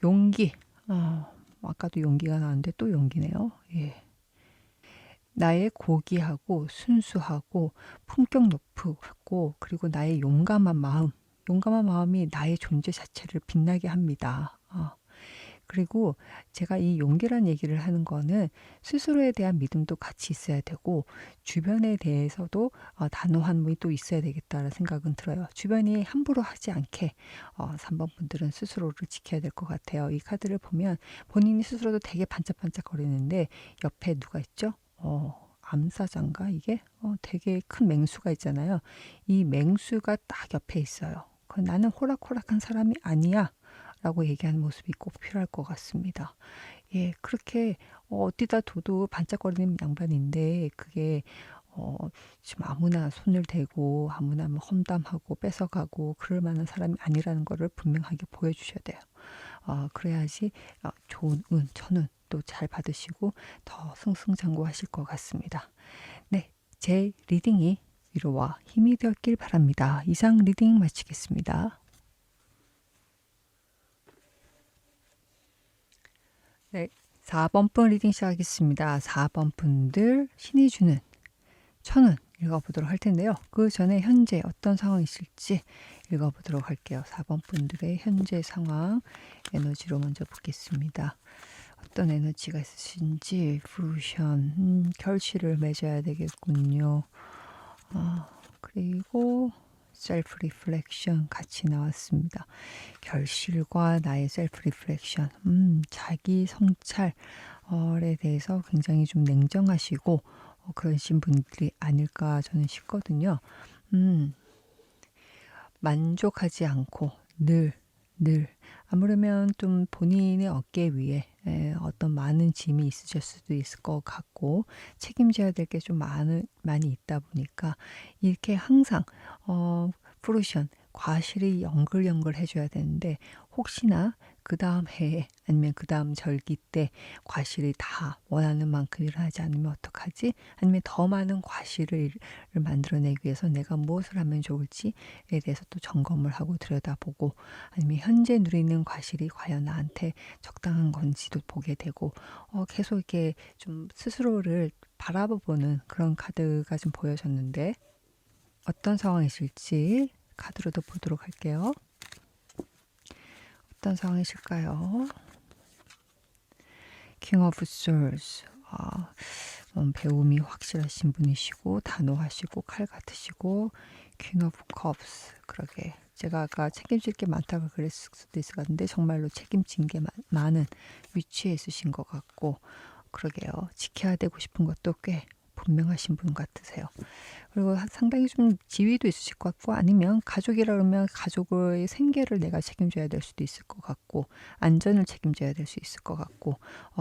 용기. 아까도 용기가 나왔는데 또 용기네요. 예. 나의 고귀하고 순수하고 품격 높고 그리고 나의 용감한 마음이 나의 존재 자체를 빛나게 합니다. 그리고 제가 이 용기란 얘기를 하는 거는 스스로에 대한 믿음도 같이 있어야 되고 주변에 대해서도 단호함이 또 있어야 되겠다는 생각은 들어요. 주변이 함부로 하지 않게 3번 분들은 스스로를 지켜야 될 것 같아요. 이 카드를 보면 본인이 스스로도 되게 반짝반짝 거리는데 옆에 누가 있죠? 암사자인가 이게? 되게 큰 맹수가 있잖아요. 이 맹수가 딱 옆에 있어요. 나는 호락호락한 사람이 아니야. 라고 얘기하는 모습이 꼭 필요할 것 같습니다. 예, 그렇게 어디다 둬도 반짝거리는 양반인데 그게 지금 아무나 손을 대고 아무나 뭐 험담하고 뺏어가고 그럴 만한 사람이 아니라는 거를 분명하게 보여주셔야 돼요. 그래야지 좋은 운, 천운 또 잘 받으시고 더 승승장구하실 것 같습니다. 네, 제 리딩이 위로와 힘이 되었길 바랍니다. 이상 리딩 마치겠습니다. 네, 4번 분 리딩 시작하겠습니다. 4번 분들 신이 주는 천운 읽어보도록 할 텐데요. 그 전에 현재 어떤 상황이 있을지 읽어보도록 할게요. 4번 분들의 현재 상황 에너지로 먼저 보겠습니다. 어떤 에너지가 있으신지 프루션 결실을 맺어야 되겠군요. 그리고 셀프 리플렉션 같이 나왔습니다. 결실과 나의 셀프 리플렉션, 자기 성찰에 대해서 굉장히 좀 냉정하시고 그러신 분들이 아닐까 저는 싶거든요. 만족하지 않고 늘 아무러면 좀 본인의 어깨 위에 어떤 많은 짐이 있으실 수도 있을 것 같고 책임져야 될 게 좀 많이 있다 보니까 이렇게 항상 프루션 과실이 연글연글 해줘야 되는데 혹시나 그 다음 해에 아니면 그 다음 절기 때 과실이 다 원하는 만큼 일어나지 않으면 어떡하지? 아니면 더 많은 과실을 만들어내기 위해서 내가 무엇을 하면 좋을지에 대해서 또 점검을 하고 들여다보고 아니면 현재 누리는 과실이 과연 나한테 적당한 건지도 보게 되고 계속 이렇게 좀 스스로를 바라보는 그런 카드가 좀 보여졌는데 어떤 상황이실지 카드로도 보도록 할게요. 어떤 상황이실까요? 킹 오브 솔스. 배움이 확실하신 분이시고 단호하시고 칼 같으시고 퀸 오브 컵스. 그러게 제가 아까 책임질 게 많다고 그랬을 수도 있을 것 같은데 정말로 책임진 게 많은 위치에 있으신 것 같고 그러게요. 지켜야 되고 싶은 것도 꽤 분명하신 분 같으세요. 그리고 상당히 좀 지위도 있으실 것 같고 아니면 가족이라 그러면 가족의 생계를 내가 책임져야 될 수도 있을 것 같고 안전을 책임져야 될 수 있을 것 같고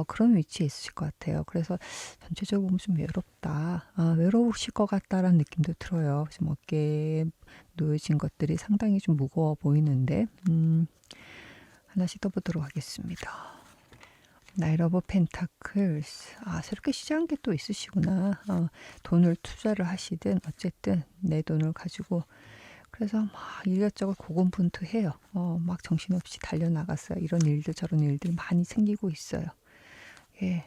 그런 위치에 있으실 것 같아요. 그래서 전체적으로 보면 좀 외롭다. 외로우실 것 같다라는 느낌도 들어요. 지금 어깨에 놓여진 것들이 상당히 좀 무거워 보이는데 하나씩 더 보도록 하겠습니다. 나이트 오브 펜타클스. 새롭게 시작한 게 또 있으시구나. 돈을 투자를 하시든 어쨌든 내 돈을 가지고 그래서 막 이것저것 고군분투해요. 막 정신없이 달려나갔어요. 이런 일들 저런 일들 많이 생기고 있어요. 예.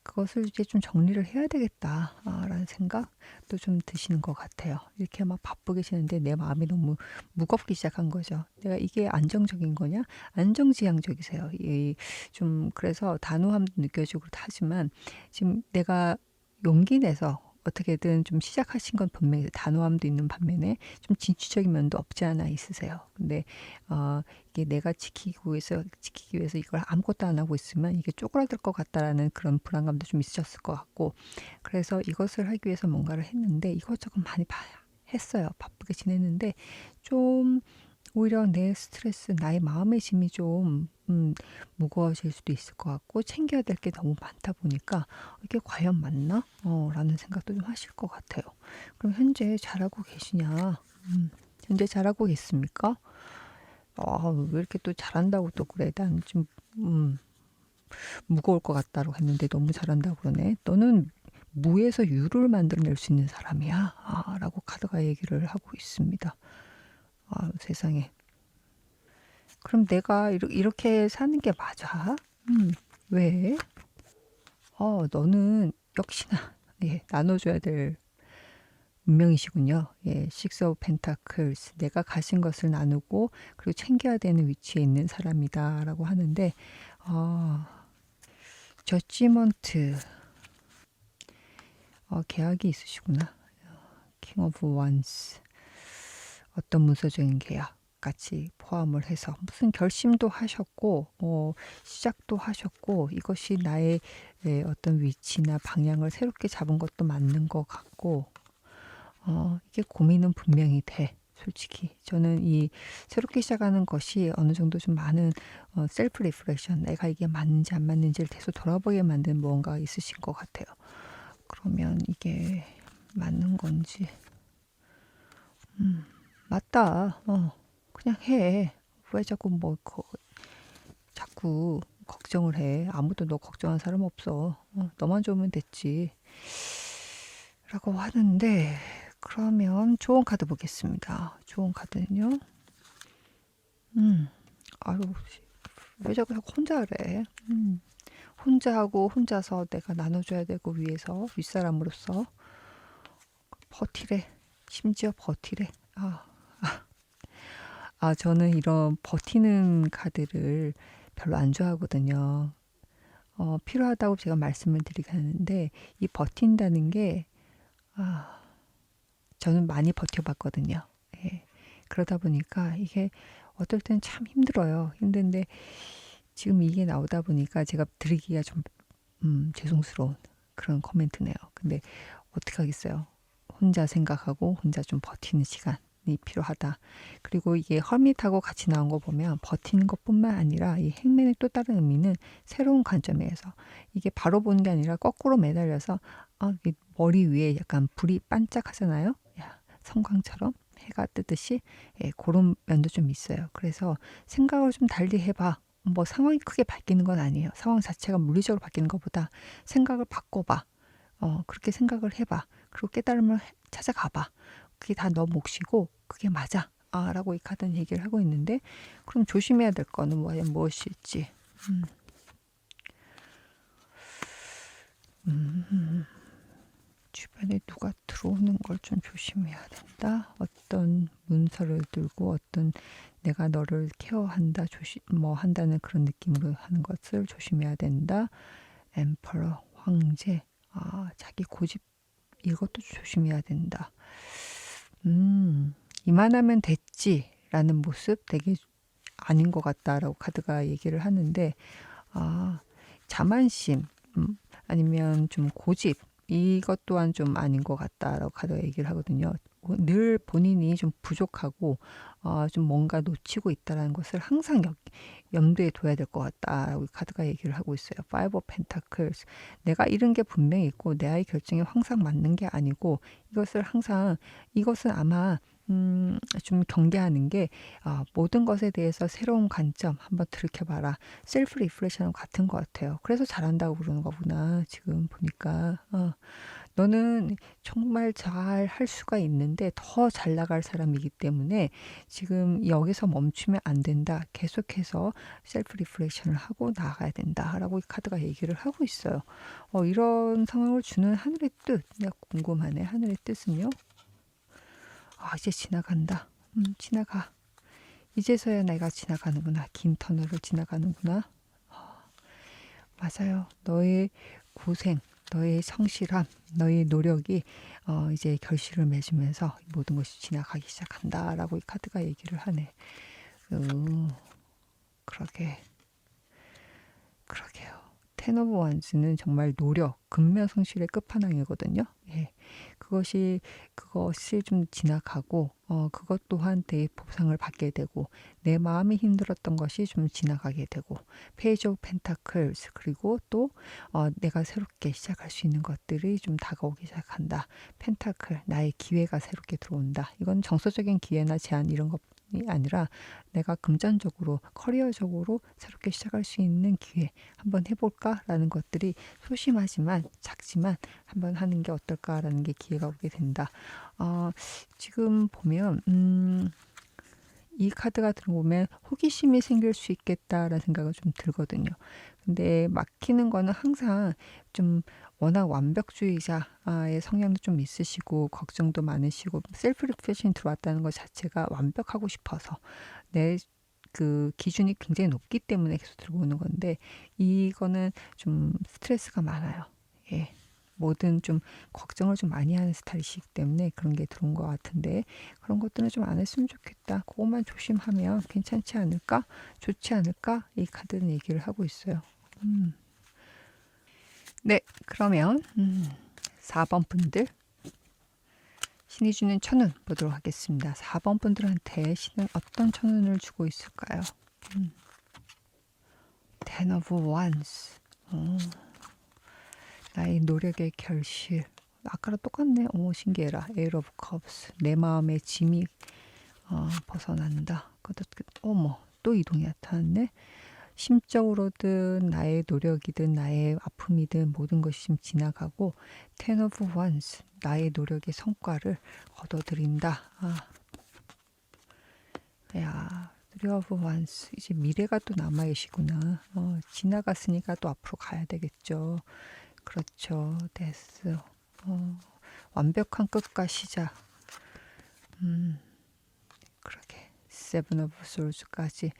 그것을 이제 좀 정리를 해야 되겠다라는 생각도 좀 드시는 것 같아요. 이렇게 막 바쁘게 계시는데 내 마음이 너무 무겁기 시작한 거죠. 내가 이게 안정적인 거냐? 안정지향적이세요. 좀 그래서 단호함도 느껴지고 하지만 지금 내가 용기 내서 어떻게든 좀 시작하신 건 분명히 단호함도 있는 반면에 좀 진취적인 면도 없지 않아 있으세요. 근데 이게 내가 지키기 위해서 이걸 아무것도 안 하고 있으면 이게 쪼그라들 것 같다라는 그런 불안감도 좀 있으셨을 것 같고, 그래서 이것을 하기 위해서 뭔가를 했는데 이것저것 많이 했어요. 바쁘게 지냈는데 좀 오히려 내 스트레스, 나의 마음의 짐이 좀 무거워질 수도 있을 것 같고, 챙겨야 될 게 너무 많다 보니까 이게 과연 맞나? 라는 생각도 좀 하실 것 같아요. 그럼 현재 잘하고 계시냐? 현재 잘하고 계십니까? 왜 이렇게 또 잘한다고 또 그래? 난 좀 무거울 것 같다고 했는데 너무 잘한다고 그러네. 너는 무에서 유를 만들어낼 수 있는 사람이야. 라고 카드가 얘기를 하고 있습니다. 세상에. 그럼 내가 이렇게 사는 게 맞아? 왜? 너는 역시나 예, 나눠줘야 될 운명이시군요. 예, Six of Pentacles. 내가 가진 것을 나누고 그리고 챙겨야 되는 위치에 있는 사람이다라고 하는데, 저지먼트. 계약이 있으시구나. King of Wands. 어떤 문서적인 계약 같이 포함을 해서 무슨 결심도 하셨고 시작도 하셨고, 이것이 나의 어떤 위치나 방향을 새롭게 잡은 것도 맞는 것 같고, 이게 고민은 분명히 돼. 솔직히 저는 이 새롭게 시작하는 것이 어느 정도 좀 많은 셀프 리프렉션, 내가 이게 맞는지 안 맞는지를 계속 돌아보게 만든 무언가가 있으신 것 같아요. 그러면 이게 맞는 건지, 맞다. 그냥 해. 왜 자꾸 자꾸 걱정을 해. 아무도 너 걱정한 사람 없어. 너만 좋으면 됐지. 라고 하는데, 그러면 좋은 카드 보겠습니다. 좋은 카드는요. 아유, 왜 자꾸 혼자 하래. 혼자 하고 혼자서 내가 나눠줘야 되고 위해서 윗사람으로서 버티래. 심지어 버티래. 저는 이런 버티는 카드를 별로 안 좋아하거든요. 필요하다고 제가 말씀을 드리긴 하는데, 이 버틴다는 게, 저는 많이 버텨봤거든요. 예. 그러다 보니까 이게 어떨 때는 참 힘들어요. 힘든데, 지금 이게 나오다 보니까 제가 드리기가 좀, 죄송스러운 그런 코멘트네요. 근데 어떻게 하겠어요? 혼자 생각하고 혼자 좀 버티는 시간이 필요하다. 그리고 이게 허밋하고 같이 나온 거 보면 버티는 것뿐만 아니라 이 행맨의 또 다른 의미는 새로운 관점에서 이게 바로 보는 게 아니라 거꾸로 매달려서 이게 머리 위에 약간 불이 반짝하잖아요. 성광처럼 해가 뜨듯이, 예, 그런 면도 좀 있어요. 그래서 생각을 좀 달리 해봐. 뭐 상황이 크게 바뀌는 건 아니에요. 상황 자체가 물리적으로 바뀌는 것보다 생각을 바꿔봐. 그렇게 생각을 해봐. 그리고 깨달음을 찾아가봐. 그게 다 너 몫이고 그게 맞아. 라고 이 카드는 얘기를 하고 있는데, 그럼 조심해야 될 거는 무엇일지. 주변에 누가 들어오는 걸 좀 조심해야 된다. 어떤 문서를 들고 어떤 내가 너를 케어한다, 한다는 그런 느낌으로 하는 것을 조심해야 된다. 엠퍼러, 황제. 자기 고집, 이것도 조심해야 된다. 이만하면 됐지라는 모습 되게 아닌 것 같다라고 카드가 얘기를 하는데, 자만심, 아니면 좀 고집, 이것 또한 좀 아닌 것 같다라고 카드가 얘기를 하거든요. 늘 본인이 좀 부족하고 좀 뭔가 놓치고 있다는 것을 항상 염두에 둬야 될 것 같다라고 카드가 얘기를 하고 있어요. Five of Pentacles. 내가 잃은 게 분명히 있고 내 아이 결정이 항상 맞는 게 아니고, 이것은 아마 좀 경계하는 게, 모든 것에 대해서 새로운 관점 한번 들이켜봐라. 셀프 리프레션과 같은 것 같아요. 그래서 잘한다고 그러는 거구나. 지금 보니까. 너는 정말 잘 할 수가 있는데 더 잘 나갈 사람이기 때문에 지금 여기서 멈추면 안 된다. 계속해서 셀프 리프레션을 하고 나가야 된다라고 이 카드가 얘기를 하고 있어요. 이런 상황을 주는 하늘의 뜻, 내가 궁금하네. 하늘의 뜻은요? 이제 지나간다. 지나가. 이제서야 내가 지나가는구나. 긴 터널을 지나가는구나. 맞아요. 너의 고생, 너의 성실함, 너의 노력이 이제 결실을 맺으면서 모든 것이 지나가기 시작한다라고 이 카드가 얘기를 하네. 그러게. 그러게요. 텐 오브 원스는 정말 노력, 근면성실의 끝판왕이거든요. 예. 그것이 좀 지나가고, 그것 또한 내 보상을 받게 되고, 내 마음이 힘들었던 것이 좀 지나가게 되고, 페이지 오브 펜타클스, 그리고 또, 내가 새롭게 시작할 수 있는 것들이 좀 다가오기 시작한다. 펜타클, 나의 기회가 새롭게 들어온다. 이건 정서적인 기회나 제한 이런 것이 아니라 내가 금전적으로, 커리어적으로 새롭게 시작할 수 있는 기회, 한번 해볼까라는 것들이 소심하지만 작지만 한번 하는 게 어떨까라는 게 기회가 오게 된다. 지금 보면 이 카드가 들어오면 호기심이 생길 수 있겠다라는 생각이 좀 들거든요. 근데 막히는 거는 항상 좀 워낙 완벽주의자의 성향도 좀 있으시고 걱정도 많으시고 셀프 리프레션이 들어왔다는 것 자체가 완벽하고 싶어서 내 그 기준이 굉장히 높기 때문에 계속 들어오는 건데 이거는 좀 스트레스가 많아요. 예. 뭐든 좀 걱정을 좀 많이 하는 스타일이시기 때문에 그런 게 들어온 것 같은데 그런 것들은 좀 안 했으면 좋겠다. 그것만 조심하면 괜찮지 않을까? 좋지 않을까? 이 카드는 얘기를 하고 있어요. 네, 그러면 4번 분들 신이 주는 천운 보도록 하겠습니다. 4번 분들한테 신은 어떤 천운을 주고 있을까요? Ten of Wands. 나의 노력의 결실. 아까랑 똑같네. 신기해라. Eight of Cups. 내 마음의 짐이 벗어난다. 어머, 또 이동이 나타났네. 심적으로든 나의 노력이든 나의 아픔이든 모든 것이 좀 지나가고 Ten of Wands. 나의 노력의 성과를 거둬들인다. 야, Three of Wands. 이제 미래가 또 남아 계시구나. 지나갔으니까 또 앞으로 가야 되겠죠. 그렇죠. 데스. 완벽한 끝과 시작. 그러게. 세븐 오브 솔즈까지.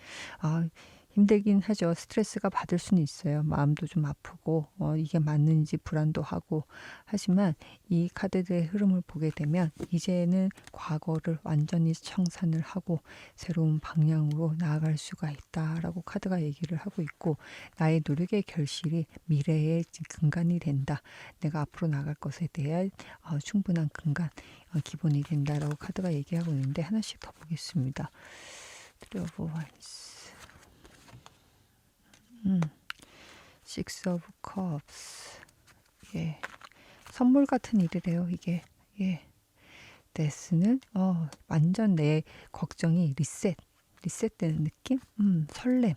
힘들긴 하죠. 스트레스가 받을 수는 있어요. 마음도 좀 아프고 이게 맞는지 불안도 하고 하지만 이 카드들의 흐름을 보게 되면 이제는 과거를 완전히 청산을 하고 새로운 방향으로 나아갈 수가 있다라고 카드가 얘기를 하고 있고 나의 노력의 결실이 미래의 근간이 된다. 내가 앞으로 나갈 것에 대한 충분한 근간, 기본이 된다라고 카드가 얘기하고 있는데 하나씩 더 보겠습니다. Three of Wands. Six of Cups. 예. 선물 같은 일이래요, 이게. 예. 데스는 완전 내 걱정이 리셋되는 느낌? 설렘.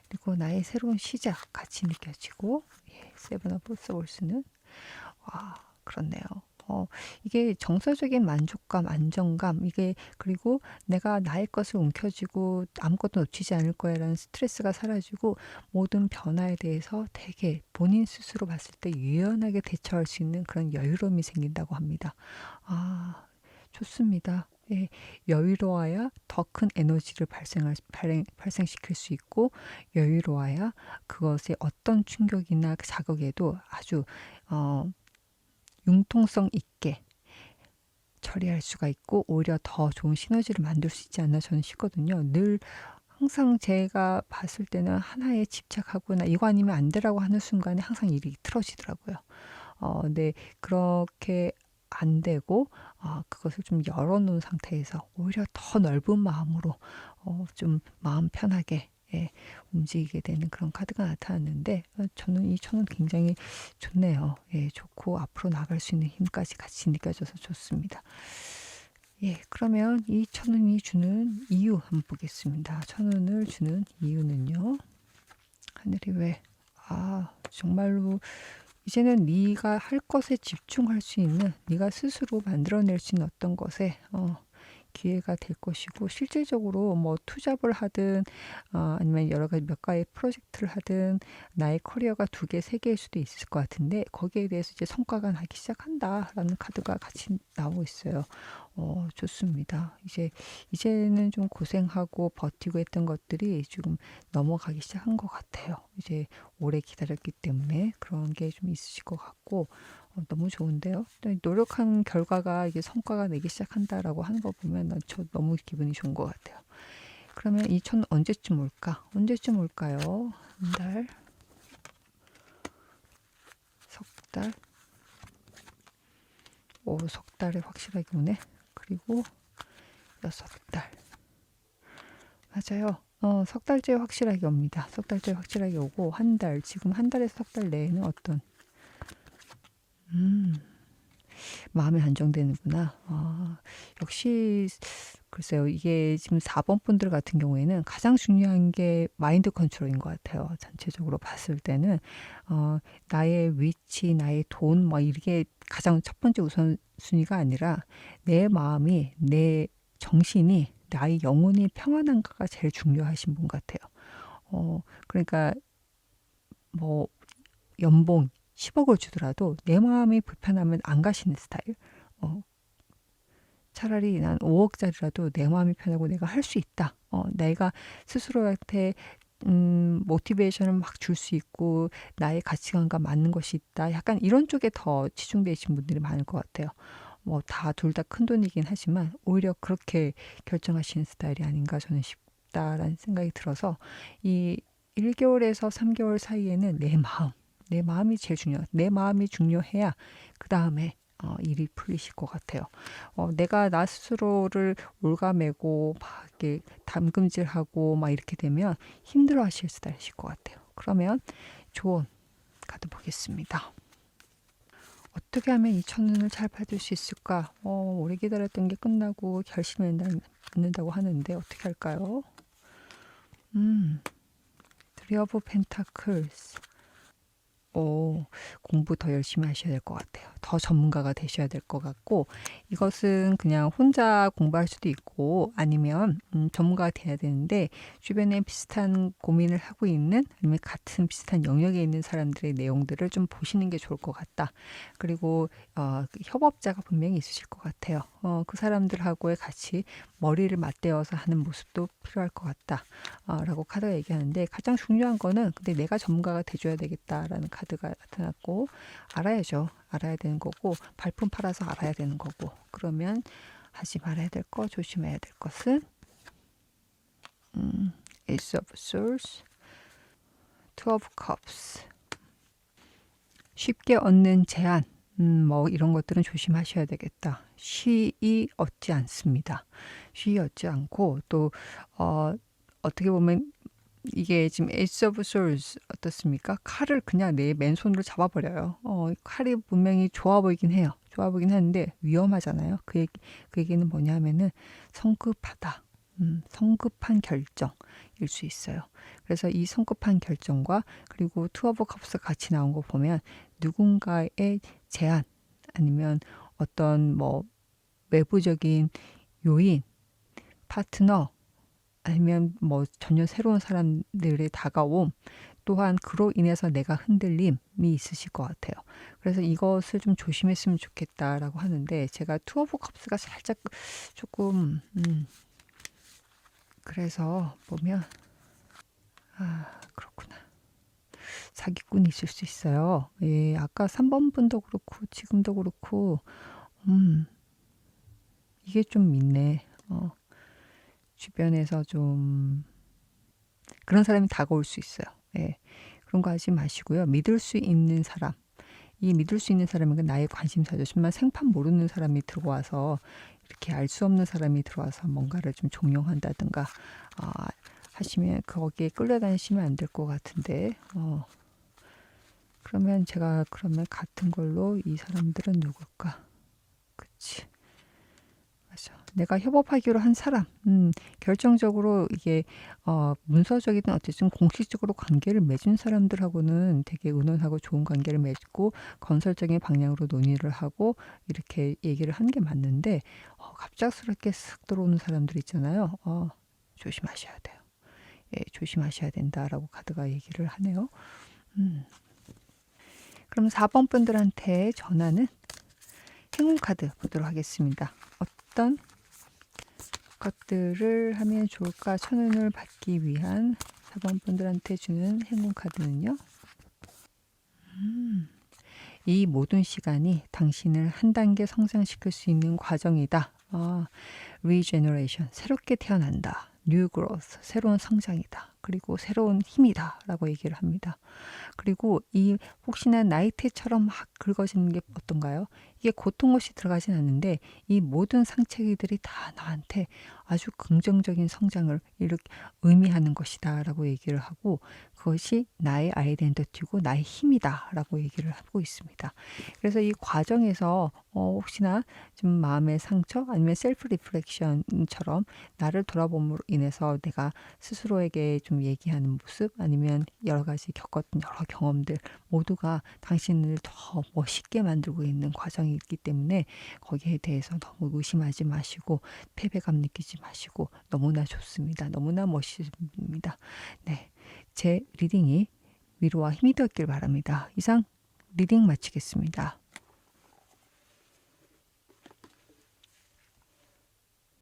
그리고 나의 새로운 시작 같이 느껴지고 예. 세븐 오브 소울스는 그렇네요. 이게 정서적인 만족감, 안정감, 이게 그리고 내가 나의 것을 움켜쥐고 아무것도 놓치지 않을 거야라는 스트레스가 사라지고 모든 변화에 대해서 되게 본인 스스로 봤을 때 유연하게 대처할 수 있는 그런 여유로움이 생긴다고 합니다. 좋습니다. 예, 여유로워야 더 큰 에너지를 발생시킬 수 있고 여유로워야 그것의 어떤 충격이나 자극에도 아주 융통성 있게 처리할 수가 있고 오히려 더 좋은 시너지를 만들 수 있지 않나 저는 싶거든요. 늘 항상 제가 봤을 때는 하나에 집착하거나 이거 아니면 안 되라고 하는 순간에 항상 일이 틀어지더라고요. 근데 그렇게 안 되고 그것을 좀 열어놓은 상태에서 오히려 더 넓은 마음으로 좀 마음 편하게 예, 움직이게 되는 그런 카드가 나타났는데 저는 이 천은 굉장히 좋네요. 예, 좋고 앞으로 나갈 수 있는 힘까지 같이 느껴져서 좋습니다. 예, 그러면 이 천운이 주는 이유 한번 보겠습니다. 천운을 주는 이유는요. 하늘이 왜 정말로 이제는 네가 할 것에 집중할 수 있는 네가 스스로 만들어낼 수 있는 어떤 것에 기회가 될 것이고 실질적으로 뭐 투잡을 하든 아니면 여러 가지 몇 가지 프로젝트를 하든 나의 커리어가 2개, 3개일 수도 있을 것 같은데 거기에 대해서 이제 성과가 나기 시작한다라는 카드가 같이 나오고 있어요. 좋습니다. 이제는 좀 고생하고 버티고 했던 것들이 지금 넘어가기 시작한 것 같아요. 이제 오래 기다렸기 때문에 그런 게 좀 있으실 것 같고 너무 좋은데요. 또 노력한 결과가 이게 성과가 내기 시작한다라고 하는 거 보면 저 너무 기분이 좋은 것 같아요. 그러면 이 천 언제쯤 올까? 언제쯤 올까요? 한 달, 석 달, 석 달에 확실하게 오네. 그리고 6달. 맞아요. 석 달째 확실하게 옵니다. 석 달째 확실하게 오고 한 달, 지금 한 달에서 석 달 내에는 어떤 마음이 안정되는구나. 역시 글쎄요. 이게 지금 4번 분들 같은 경우에는 가장 중요한 게 마인드 컨트롤인 것 같아요. 전체적으로 봤을 때는 나의 위치, 나의 돈, 뭐 이게 가장 첫 번째 우선순위가 아니라 내 마음이, 내 정신이, 나의 영혼이 평안한가가 제일 중요하신 분 같아요. 그러니까 뭐 연봉 10억을 주더라도 내 마음이 불편하면 안 가시는 스타일. 어, 차라리 난 5억짜리라도 내 마음이 편하고 내가 할 수 있다. 내가 스스로한테 모티베이션을 막 줄 수 있고 나의 가치관과 맞는 것이 있다. 약간 이런 쪽에 더 치중되신 분들이 많을 것 같아요. 뭐 다 둘 다 큰돈이긴 하지만 오히려 그렇게 결정하시는 스타일이 아닌가 저는 싶다라는 생각이 들어서 이 1개월에서 3개월 사이에는 내 마음이 제일 중요해요. 내 마음이 중요해야 그 다음에 일이 풀리실 것 같아요. 내가 나 스스로를 올가매고 막 이렇게 담금질하고 막 이렇게 되면 힘들어하실 스타일이실 것 같아요. 그러면 조언 카드 보겠습니다. 어떻게 하면 이 천운을 잘 받을 수 있을까? 오래 기다렸던 게 끝나고 결심이 않는다고 하는데 어떻게 할까요? Three of Pentacles. 공부 더 열심히 하셔야 될 것 같아요. 더 전문가가 되셔야 될 것 같고 이것은 그냥 혼자 공부할 수도 있고 아니면 전문가가 돼야 되는데 주변에 비슷한 고민을 하고 있는 아니면 같은 비슷한 영역에 있는 사람들의 내용들을 좀 보시는 게 좋을 것 같다. 그리고 협업자가 분명히 있으실 것 같아요. 그 사람들하고의 같이 머리를 맞대어서 하는 모습도 필요할 것 같다. 라고 카드가 얘기하는데 가장 중요한 거는 근데 내가 전문가가 돼줘야 되겠다라는 카드가 나타났고 알아야죠. 알아야 되는 거고 발품 팔아서 알아야 되는 거고 그러면 하지 말아야 될 거 조심해야 될 것은 Ace of Swords, Two of Cups 쉽게 얻는 제안 뭐 이런 것들은 조심하셔야 되겠다. 쉬이 얻지 않습니다. 쉬이 얻지 않고 또 어떻게 보면 이게 지금 Ace of Swords 어떻습니까? 칼을 그냥 내 맨손으로 잡아버려요. 칼이 분명히 좋아 보이긴 해요. 좋아 보이긴 하는데 위험하잖아요. 그 얘기는 뭐냐면은 성급하다. 성급한 결정일 수 있어요. 그래서 이 성급한 결정과 그리고 투 오브 컵스 같이 나온 거 보면 누군가의 제안 아니면 어떤 뭐 외부적인 요인, 파트너 아니면 뭐 전혀 새로운 사람들의 다가옴 또한 그로 인해서 내가 흔들림이 있으실 것 같아요. 그래서 이것을 좀 조심했으면 좋겠다라고 하는데 제가 투 오브 컵스가 살짝 조금 그래서 보면 그렇구나. 사기꾼이 있을 수 있어요. 예, 아까 3번 분도 그렇고 지금도 그렇고 이게 좀 있네. 주변에서 좀 그런 사람이 다가올 수 있어요. 예. 그런 거 하지 마시고요. 믿을 수 있는 사람. 이 믿을 수 있는 사람은 나의 관심사죠. 정말 생판 모르는 사람이 들어와서 이렇게 알 수 없는 사람이 들어와서 뭔가를 좀 종용한다든가 하시면 거기에 끌려다니시면 안 될 것 같은데 그러면 제가 그러면 같은 걸로 이 사람들은 누굴까? 그치. 맞아. 내가 협업하기로 한 사람, 결정적으로 이게 문서적이든 어쨌든 공식적으로 관계를 맺은 사람들하고는 되게 의논하고 좋은 관계를 맺고 건설적인 방향으로 논의를 하고 이렇게 얘기를 하는 게 맞는데 갑작스럽게 싹 들어오는 사람들 있잖아요. 조심하셔야 돼요. 예, 조심하셔야 된다라고 카드가 얘기를 하네요. 그럼 4번 분들한테 전하는 행운 카드 보도록 하겠습니다. 어떤 것들을 하면 좋을까? 천운을 받기 위한 4번 분들한테 주는 행운 카드는요. 이 모든 시간이 당신을 한 단계 성장시킬 수 있는 과정이다. regeneration, 새롭게 태어난다. new growth, 새로운 성장이다. 그리고 새로운 힘이다. 라고 얘기를 합니다. 그리고 이 혹시나 나이테처럼 막 긁어지는 게 어떤가요? 이게 고통 없이 들어가진 않는데 이 모든 상처기들이 다 나한테 아주 긍정적인 성장을 이렇게 의미하는 것이다 라고 얘기를 하고 그것이 나의 아이덴티티고 나의 힘이다 라고 얘기를 하고 있습니다. 그래서 이 과정에서 혹시나 좀 마음의 상처 아니면 셀프 리플렉션처럼 나를 돌아봄으로 인해서 내가 스스로에게 좀 얘기하는 모습 아니면 여러 가지 겪었던 여러 경험들 모두가 당신을 더 멋있게 만들고 있는 과정이 있기 때문에 거기에 대해서 너무 의심하지 마시고 패배감 느끼지 마시고 너무나 좋습니다. 너무나 멋있습니다. 네, 제 리딩이 위로와 힘이 되었길 바랍니다. 이상 리딩 마치겠습니다.